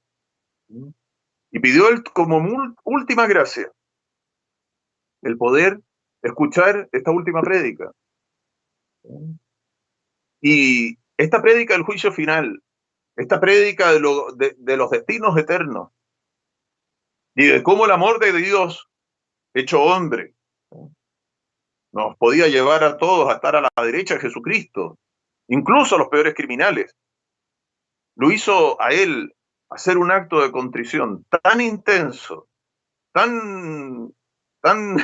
Y pidió él como última gracia el poder escuchar esta última prédica. Y esta prédica del juicio final, esta prédica de los destinos eternos y de cómo el amor de Dios hecho hombre nos podía llevar a todos a estar a la derecha de Jesucristo, incluso a los peores criminales. Lo hizo a él hacer un acto de contrición tan intenso, tan, tan,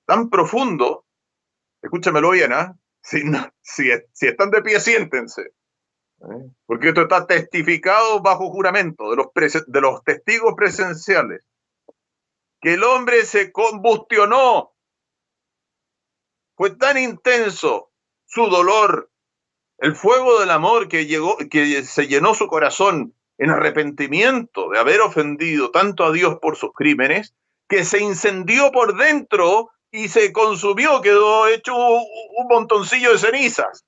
tan profundo. Escúchamelo bien, ¿ah? Si están de pie, siéntense. Porque esto está testificado bajo juramento de los testigos presenciales. Que el hombre se combustionó. Fue tan intenso su dolor, el fuego del amor que se llenó su corazón en arrepentimiento de haber ofendido tanto a Dios por sus crímenes, que se incendió por dentro y se consumió, quedó hecho un montoncillo de cenizas.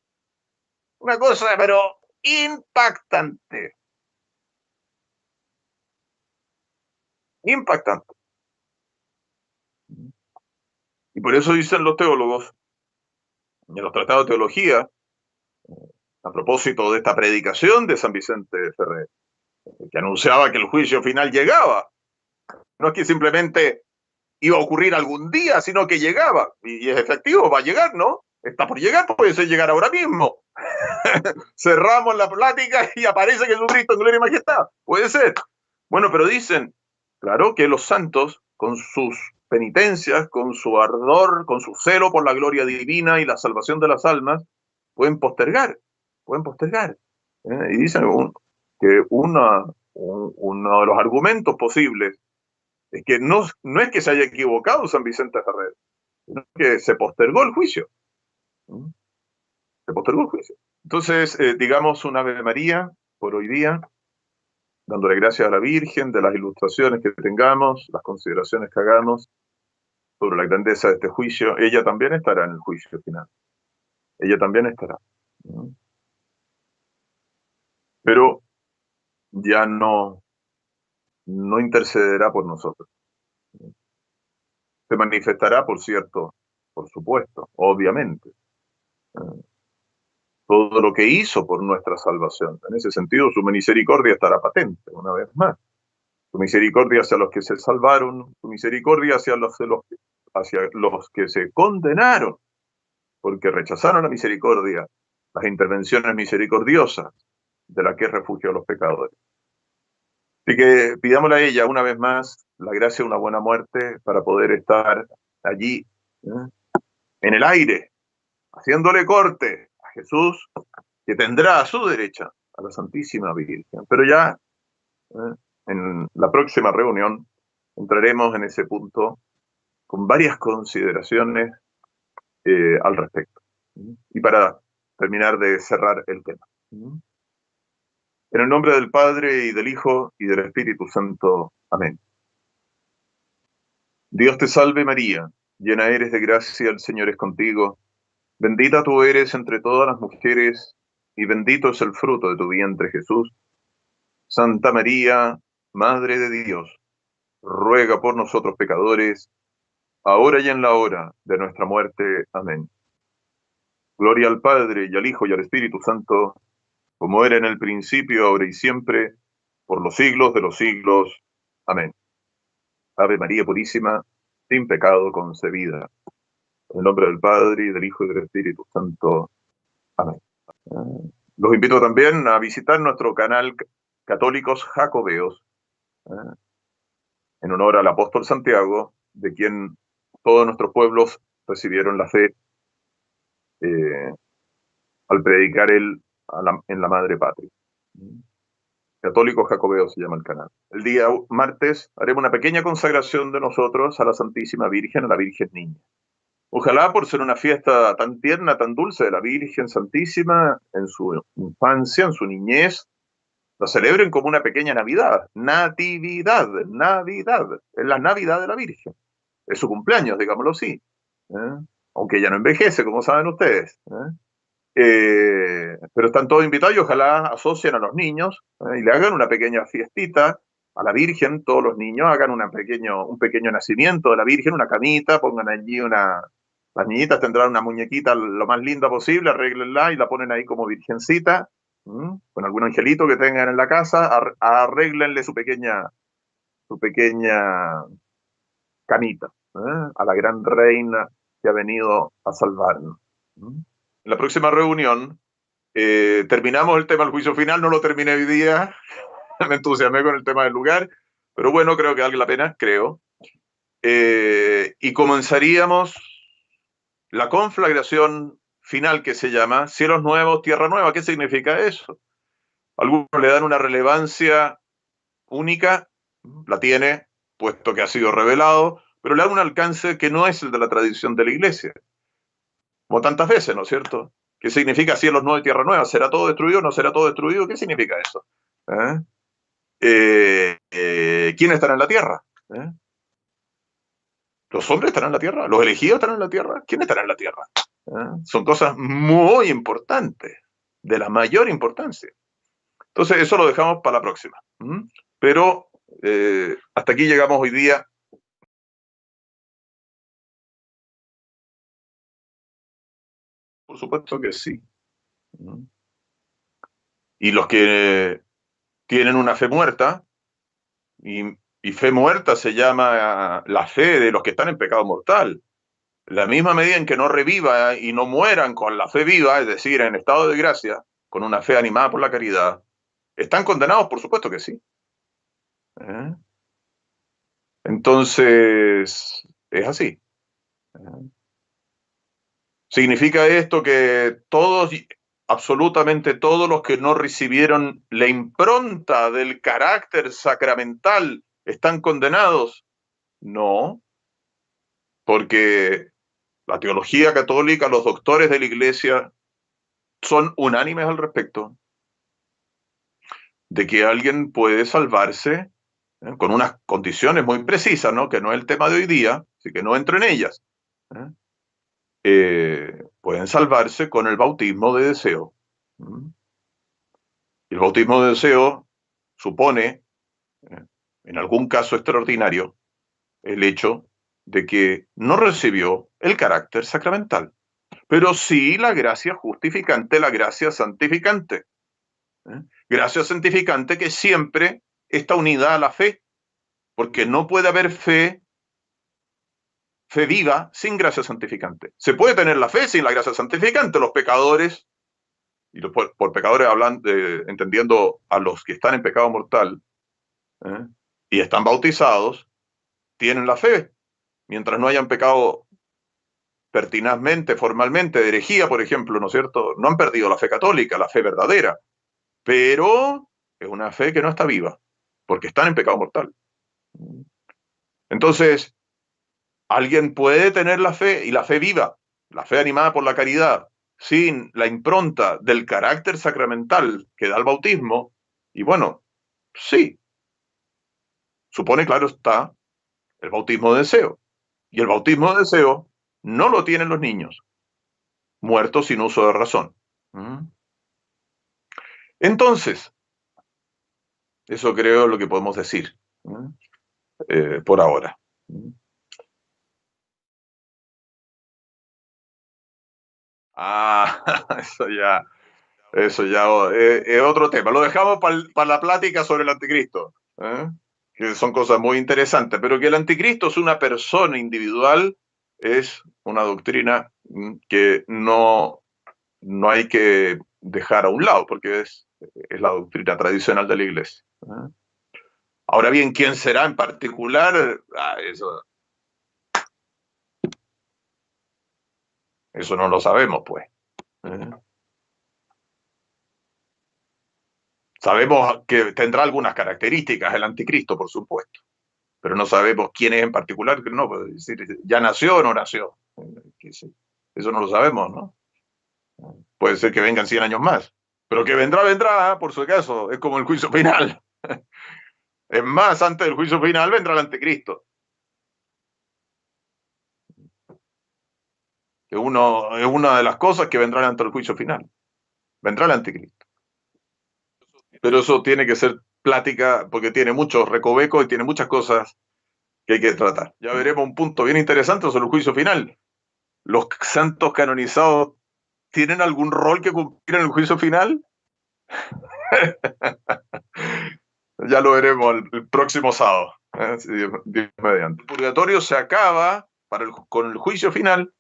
Una cosa, pero impactante. Impactante. Y por eso dicen los teólogos, en los tratados de teología, a propósito de esta predicación de San Vicente Ferrer, que anunciaba que el juicio final llegaba. No es que simplemente iba a ocurrir algún día, sino que llegaba. Y es efectivo, va a llegar, ¿no? Está por llegar, puede ser llegar ahora mismo. Cerramos la plática y aparece Jesucristo en gloria y majestad. Puede ser. Bueno, pero dicen, claro, que los santos, con sus penitencias, con su ardor, con su celo por la gloria divina y la salvación de las almas, pueden postergar. Y dicen que uno de los argumentos posibles es que no es que se haya equivocado San Vicente Ferrer, sino que se postergó el juicio. Se postergó el juicio. Entonces, digamos una Ave María por hoy día, dándole gracias a la Virgen de las ilustraciones que tengamos, las consideraciones que hagamos sobre la grandeza de este juicio. Ella también estará en el juicio final. Ella también estará. Pero ya no intercederá por nosotros. Se manifestará, por cierto, por supuesto, obviamente, todo lo que hizo por nuestra salvación. En ese sentido, su misericordia estará patente, una vez más. Su misericordia hacia los que se salvaron, su misericordia hacia los que se condenaron, porque rechazaron la misericordia, las intervenciones misericordiosas de la que es refugio a los pecadores. Así que pidámosle a ella una vez más la gracia de una buena muerte para poder estar allí, en el aire, haciéndole corte a Jesús, que tendrá a su derecha a la Santísima Virgen. Pero ya en la próxima reunión entraremos en ese punto con varias consideraciones al respecto. Y para terminar de cerrar el tema. En el nombre del Padre, y del Hijo, y del Espíritu Santo. Amén. Dios te salve María, llena eres de gracia, el Señor es contigo. Bendita tú eres entre todas las mujeres, y bendito es el fruto de tu vientre, Jesús. Santa María, Madre de Dios, ruega por nosotros pecadores, ahora y en la hora de nuestra muerte. Amén. Gloria al Padre, y al Hijo, y al Espíritu Santo, como era en el principio, ahora y siempre, por los siglos de los siglos. Amén. Ave María Purísima, sin pecado concebida. En el nombre del Padre, y del Hijo, y del Espíritu Santo. Amén. Los invito también a visitar nuestro canal Católicos Jacobeos, en honor al apóstol Santiago, de quien todos nuestros pueblos recibieron la fe al predicar él en la madre patria. Católico Jacobeo se llama el canal. El día martes haremos una pequeña consagración de nosotros a la Santísima Virgen, a la Virgen Niña. Ojalá por ser una fiesta tan tierna, tan dulce de la Virgen Santísima, en su infancia, en su niñez, la celebren como una pequeña Navidad. Natividad, Navidad. Es la Navidad de la Virgen. Es su cumpleaños, digámoslo así. ¿Eh? Aunque ella no envejece, como saben ustedes. Pero están todos invitados y ojalá asocien a los niños y le hagan una pequeña fiestita a la Virgen. Todos los niños hagan un pequeño nacimiento de la Virgen, una camita, pongan allí una... Las niñitas tendrán una muñequita lo más linda posible, arréglenla y la ponen ahí como virgencita, con algún angelito que tengan en la casa, arréglenle su pequeña camita, a la gran reina que ha venido a salvarnos. En la próxima reunión terminamos el tema del juicio final, no lo terminé hoy día, me entusiasmé con el tema del lugar, pero bueno, creo que vale la pena, creo. Y comenzaríamos la conflagración final que se llama Cielos Nuevos, Tierra Nueva. ¿Qué significa eso? Algunos le dan una relevancia única, la tiene, puesto que ha sido revelado, pero le dan un alcance que no es el de la tradición de la Iglesia. Como tantas veces, ¿no es cierto? ¿Qué significa cielos nuevos y tierra nueva? ¿Será todo destruido o no será todo destruido? ¿Qué significa eso? ¿Quién estará en la tierra? ¿Los hombres estarán en la tierra? ¿Los elegidos estarán en la tierra? ¿Quién estará en la tierra? Son cosas muy importantes, de la mayor importancia. Entonces, eso lo dejamos para la próxima. Pero hasta aquí llegamos hoy día. Por supuesto que sí. Y los que tienen una fe muerta, y fe muerta se llama la fe de los que están en pecado mortal. La misma medida en que no reviva y no mueran con la fe viva, es decir, en estado de gracia, con una fe animada por la caridad, ¿están condenados? Por supuesto que sí. Entonces, es así. ¿Significa esto que todos, absolutamente todos los que no recibieron la impronta del carácter sacramental están condenados? No, porque la teología católica, los doctores de la Iglesia son unánimes al respecto de que alguien puede salvarse con unas condiciones muy precisas, ¿no? Que no es el tema de hoy día, así que no entro en ellas. Pueden salvarse con el bautismo de deseo. El bautismo de deseo supone, en algún caso extraordinario, el hecho de que no recibió el carácter sacramental, pero sí la gracia justificante, la gracia santificante. Gracia santificante que siempre está unida a la fe, porque no puede haber fe viva sin gracia santificante. Se puede tener la fe sin la gracia santificante. Los pecadores, y por pecadores hablando, entendiendo a los que están en pecado mortal y están bautizados, tienen la fe, mientras no hayan pecado pertinazmente, formalmente, de herejía, por ejemplo, ¿no es cierto? No han perdido la fe católica, la fe verdadera, pero es una fe que no está viva, porque están en pecado mortal. Entonces, alguien puede tener la fe y la fe viva, la fe animada por la caridad, sin la impronta del carácter sacramental que da el bautismo, y bueno, sí, supone, claro está, el bautismo de deseo. Y el bautismo de deseo no lo tienen los niños, muertos sin uso de razón. Entonces, eso creo es lo que podemos decir por ahora. Ah, eso ya es otro tema. Lo dejamos para la plática sobre el anticristo, que son cosas muy interesantes, pero que el anticristo es una persona individual es una doctrina que no hay que dejar a un lado, porque es la doctrina tradicional de la Iglesia. Ahora bien, ¿quién será en particular? Eso no lo sabemos, pues. Sabemos que tendrá algunas características el anticristo, por supuesto, pero no sabemos quién es en particular, no, puede decir, ya nació o no nació. Eso no lo sabemos, ¿no? Puede ser que vengan 100 años más, pero que vendrá, vendrá, por si acaso, es como el juicio final. Es más, antes del juicio final vendrá el anticristo. Es una de las cosas que vendrán antes del juicio final. Vendrá el anticristo. Pero eso tiene que ser plática porque tiene muchos recovecos y tiene muchas cosas que hay que tratar. Ya veremos un punto bien interesante sobre el juicio final. ¿Los santos canonizados tienen algún rol que cumplir en el juicio final? Ya lo veremos el próximo sábado. Dios mediante. El purgatorio se acaba con el juicio final,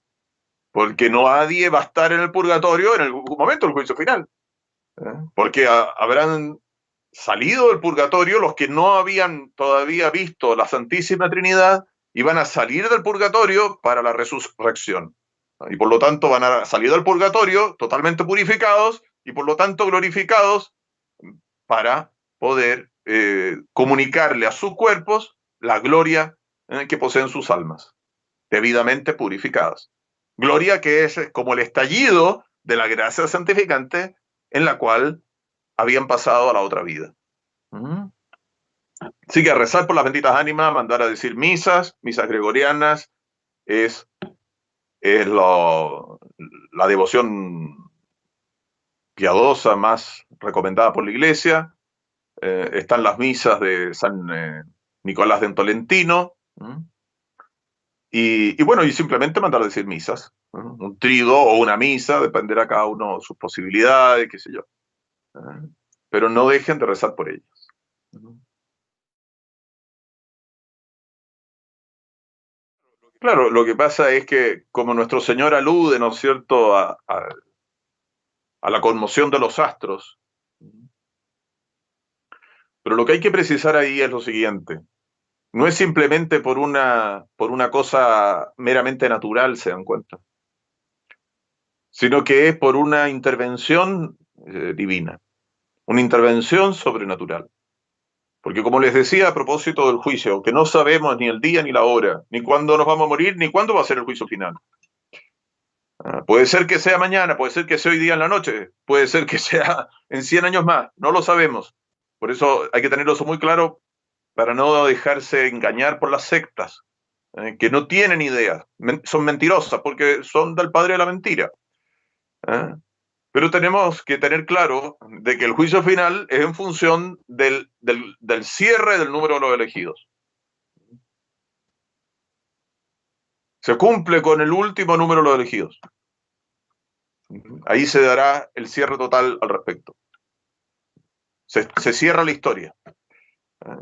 porque nadie va a estar en el purgatorio en el momento del juicio final. Porque habrán salido del purgatorio los que no habían todavía visto la Santísima Trinidad y van a salir del purgatorio para la resurrección. Y por lo tanto van a salir del purgatorio totalmente purificados y por lo tanto glorificados para poder comunicarle a sus cuerpos la gloria que poseen sus almas, debidamente purificadas. Gloria que es como el estallido de la gracia santificante en la cual habían pasado a la otra vida. Así que a rezar por las benditas ánimas, mandar a decir misas gregorianas, es la devoción piadosa más recomendada por la Iglesia. Están las misas de San Nicolás de Tolentino. Y bueno, y simplemente mandar a decir misas. Un trido o una misa, dependerá cada uno de sus posibilidades, qué sé yo. Pero no dejen de rezar por ellos. Claro, lo que pasa es que como nuestro Señor alude, ¿no es cierto?, a la conmoción de los astros, pero lo que hay que precisar ahí es lo siguiente. No es simplemente por una cosa meramente natural, se dan cuenta, sino que es por una intervención divina, una intervención sobrenatural. Porque como les decía a propósito del juicio, que no sabemos ni el día ni la hora, ni cuándo nos vamos a morir, ni cuándo va a ser el juicio final. Puede ser que sea mañana, puede ser que sea hoy día en la noche, puede ser que sea en 100 años más, no lo sabemos. Por eso hay que tenerlo eso muy claro para no dejarse engañar por las sectas, que no tienen idea, son mentirosas porque son del padre de la mentira. Pero tenemos que tener claro de que el juicio final es en función del cierre del número de los elegidos. Se cumple con el último número de los elegidos. Ahí se dará el cierre total al respecto. Se cierra la historia.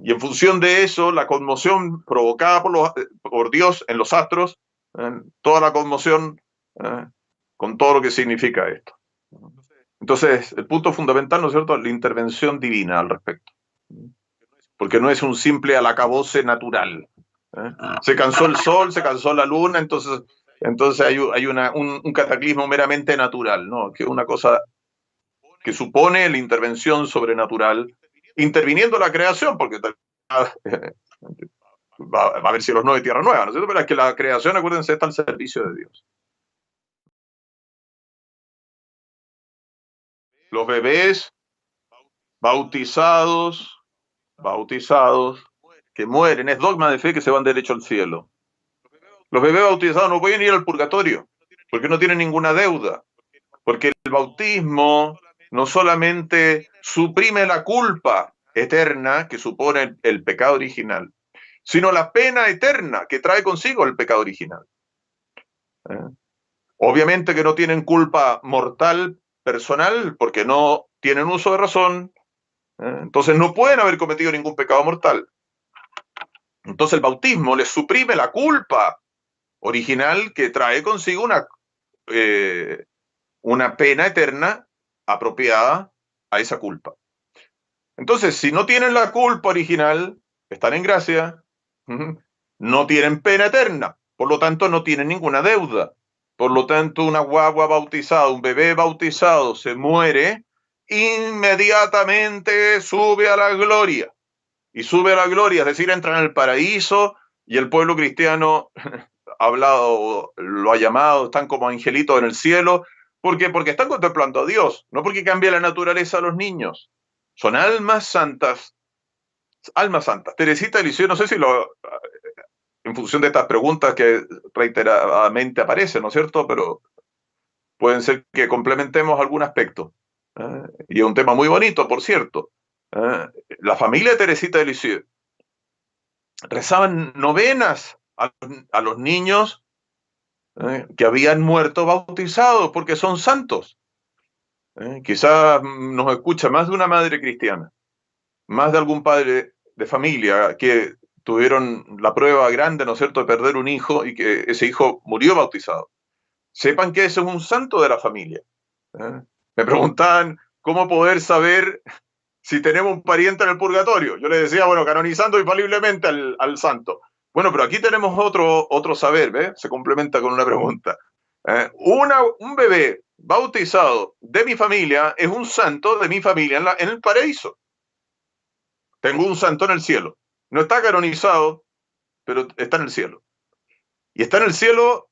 Y en función de eso, la conmoción provocada por Dios en los astros, toda la conmoción con todo lo que significa esto. Entonces, el punto fundamental, ¿no es cierto?, la intervención divina al respecto. Porque no es un simple alacabose natural. Se cansó el sol, se cansó la luna, entonces hay un cataclismo meramente natural, ¿no? Que es una cosa que supone la intervención sobrenatural, interviniendo la creación, porque va a haber cielos nuevos y tierra nueva, ¿no es cierto? Pero es que la creación, acuérdense, está al servicio de Dios. Los bebés bautizados, que mueren, es dogma de fe que se van derecho al cielo. Los bebés bautizados no pueden ir al purgatorio, porque no tienen ninguna deuda, porque el bautismo no solamente suprime la culpa eterna que supone el pecado original, sino la pena eterna que trae consigo el pecado original. Obviamente que no tienen culpa mortal personal porque no tienen uso de razón, entonces no pueden haber cometido ningún pecado mortal. Entonces el bautismo les suprime la culpa original que trae consigo una pena eterna apropiada a esa culpa. Entonces, si no tienen la culpa original, están en gracia, no tienen pena eterna, por lo tanto no tienen ninguna deuda. Por lo tanto, una guagua bautizada, un bebé bautizado se muere inmediatamente sube a la gloria. Y sube a la gloria, es decir, entra en el paraíso y el pueblo cristiano ha hablado, lo ha llamado, están como angelitos en el cielo. ¿Por qué? Porque están contemplando a Dios, no porque cambia la naturaleza a los niños. Son almas santas, almas santas. Teresita de Lisieux, no sé si en función de estas preguntas que reiteradamente aparecen, ¿no es cierto? Pero pueden ser que complementemos algún aspecto. Y es un tema muy bonito, por cierto. La familia de Teresita de Lisieux rezaban novenas a los niños que habían muerto bautizados porque son santos. Quizás nos escucha más de una madre cristiana, más de algún padre de familia que tuvieron la prueba grande, ¿no es cierto?, de perder un hijo y que ese hijo murió bautizado. Sepan que ese es un santo de la familia. Me preguntaban cómo poder saber si tenemos un pariente en el purgatorio. Yo le decía, bueno, canonizando infaliblemente al santo. Bueno, pero aquí tenemos otro saber, ¿ves? Se complementa con una pregunta. Un bebé bautizado de mi familia es un santo de mi familia en el paraíso. Tengo un santo en el cielo. No está canonizado, pero está en el cielo. Y está en el cielo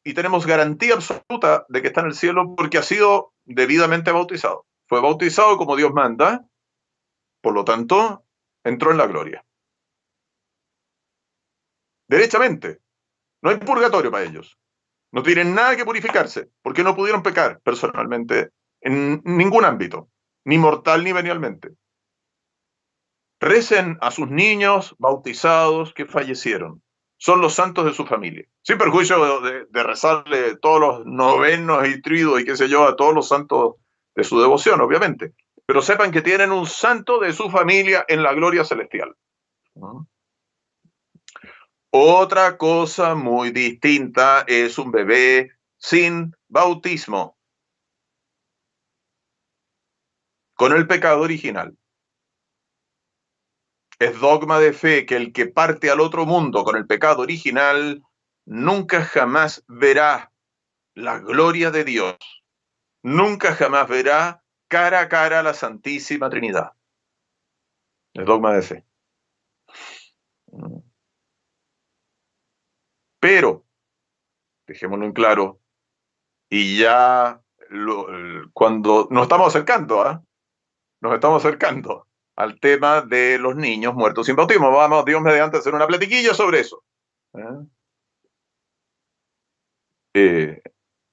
y tenemos garantía absoluta de que está en el cielo porque ha sido debidamente bautizado. Fue bautizado como Dios manda, por lo tanto, entró en la gloria. Derechamente. No hay purgatorio para ellos. No tienen nada que purificarse, porque no pudieron pecar personalmente en ningún ámbito, ni mortal ni venialmente. Recen a sus niños bautizados que fallecieron. Son los santos de su familia. Sin perjuicio de rezarle todos los novenos y triduos y qué sé yo a todos los santos de su devoción, obviamente. Pero sepan que tienen un santo de su familia en la gloria celestial. Otra cosa muy distinta es un bebé sin bautismo, con el pecado original. Es dogma de fe que el que parte al otro mundo con el pecado original nunca jamás verá la gloria de Dios, nunca jamás verá cara a cara a la Santísima Trinidad. Es dogma de fe. Pero, dejémoslo en claro, y ya cuando nos estamos acercando, nos estamos acercando al tema de los niños muertos sin bautismo. Vamos, Dios mediante, a hacer una platiquilla sobre eso.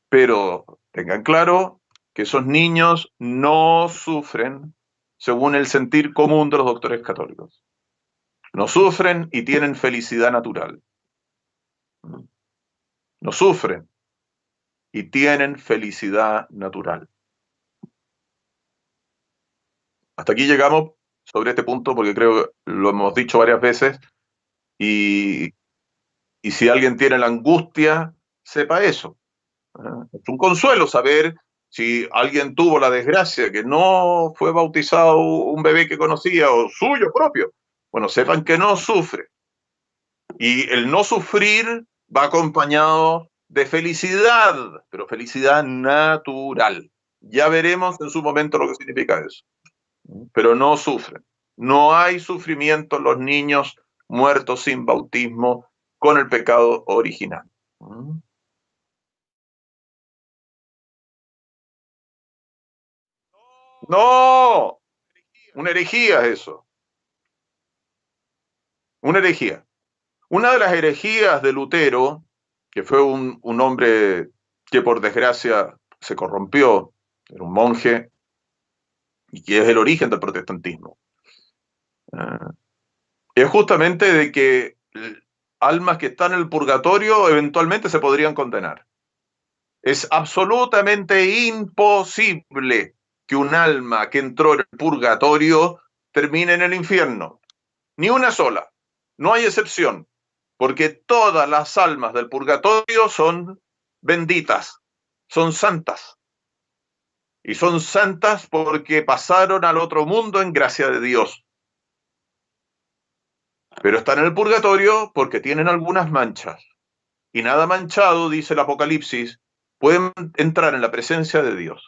Pero tengan claro que esos niños no sufren según el sentir común de los doctores católicos. No sufren y tienen felicidad natural. No sufren y tienen felicidad natural. Hasta aquí llegamos sobre este punto porque creo que lo hemos dicho varias veces y si alguien tiene la angustia, sepa eso. Es un consuelo saber si alguien tuvo la desgracia que no fue bautizado un bebé que conocía o suyo propio. Bueno, sepan que no sufre. Y el no sufrir va acompañado de felicidad, pero felicidad natural. Ya veremos en su momento lo que significa eso. Pero no sufren. No hay sufrimiento en los niños muertos sin bautismo con el pecado original. No, una herejía es eso. Una herejía. Una de las herejías de Lutero, que fue un hombre que por desgracia se corrompió, era un monje, y que es el origen del protestantismo, es justamente de que almas que están en el purgatorio eventualmente se podrían condenar. Es absolutamente imposible que un alma que entró en el purgatorio termine en el infierno. Ni una sola. No hay excepción. Porque todas las almas del purgatorio son benditas, son santas. Y son santas porque pasaron al otro mundo en gracia de Dios. Pero están en el purgatorio porque tienen algunas manchas. Y nada manchado, dice el Apocalipsis, pueden entrar en la presencia de Dios.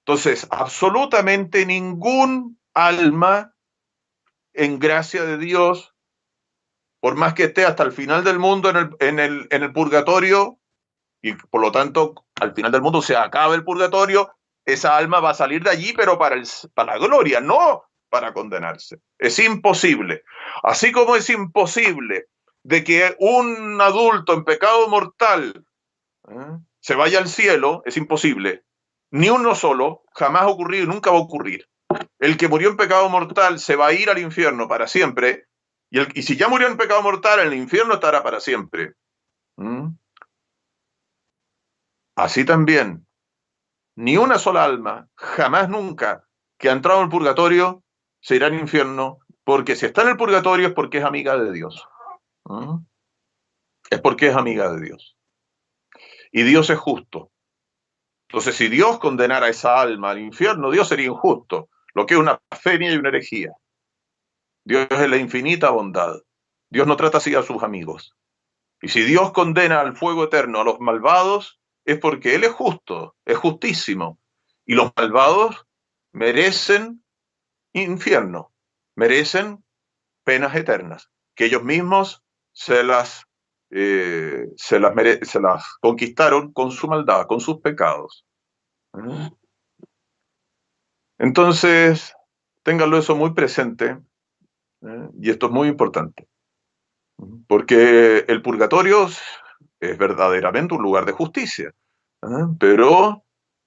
Entonces, absolutamente ningún alma en gracia de Dios, por más que esté hasta el final del mundo en el purgatorio, y por lo tanto al final del mundo se acaba el purgatorio, esa alma va a salir de allí, pero para la gloria, no para condenarse. Es imposible. Así como es imposible de que un adulto en pecado mortal se vaya al cielo, es imposible. Ni uno solo, jamás ha ocurrido y nunca va a ocurrir. El que murió en pecado mortal se va a ir al infierno para siempre, y si ya murió en pecado mortal, en el infierno estará para siempre. Así también, ni una sola alma, jamás nunca, que ha entrado en el purgatorio, se irá al infierno, porque si está en el purgatorio es porque es amiga de Dios. Es porque es amiga de Dios. Y Dios es justo. Entonces, si Dios condenara a esa alma al infierno, Dios sería injusto, lo que es una blasfemia y una herejía. Dios es la infinita bondad. Dios no trata así a sus amigos. Y si Dios condena al fuego eterno a los malvados, es porque Él es justo, es justísimo. Y los malvados merecen infierno, merecen penas eternas, que ellos mismos se las conquistaron con su maldad, con sus pecados. Entonces, ténganlo eso muy presente, y esto es muy importante, porque el purgatorio es verdaderamente un lugar de justicia, pero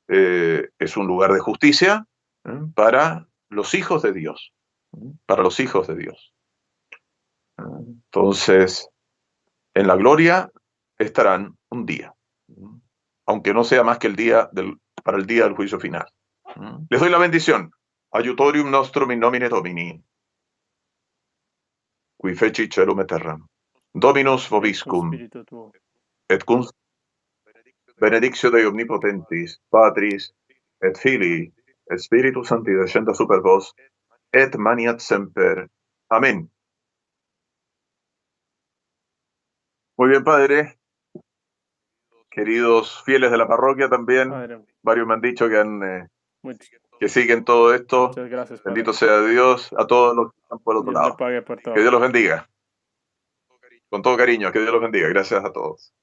es un lugar de justicia para los hijos de Dios, para los hijos de Dios. Entonces, en la gloria estarán un día, aunque no sea más que para el día del juicio final. Les doy la bendición. Aiutorium nostrum in nomine Domini, qui feci celum et terram. Dominus vobiscum, et cum benedictio Dei omnipotentis, Patris, et Filii, et Spiritus Sancti descenda super vos, et maniat semper. Amén. Muy bien, Padre. Queridos fieles de la parroquia también, Padre, varios me han dicho que siguen todo esto. muchas gracias, Padre. Bendito sea Dios, a todos los que están por otro Dios le lado. pague por todo. Que Dios los bendiga. Con todo cariño, que Dios los bendiga. Gracias a todos.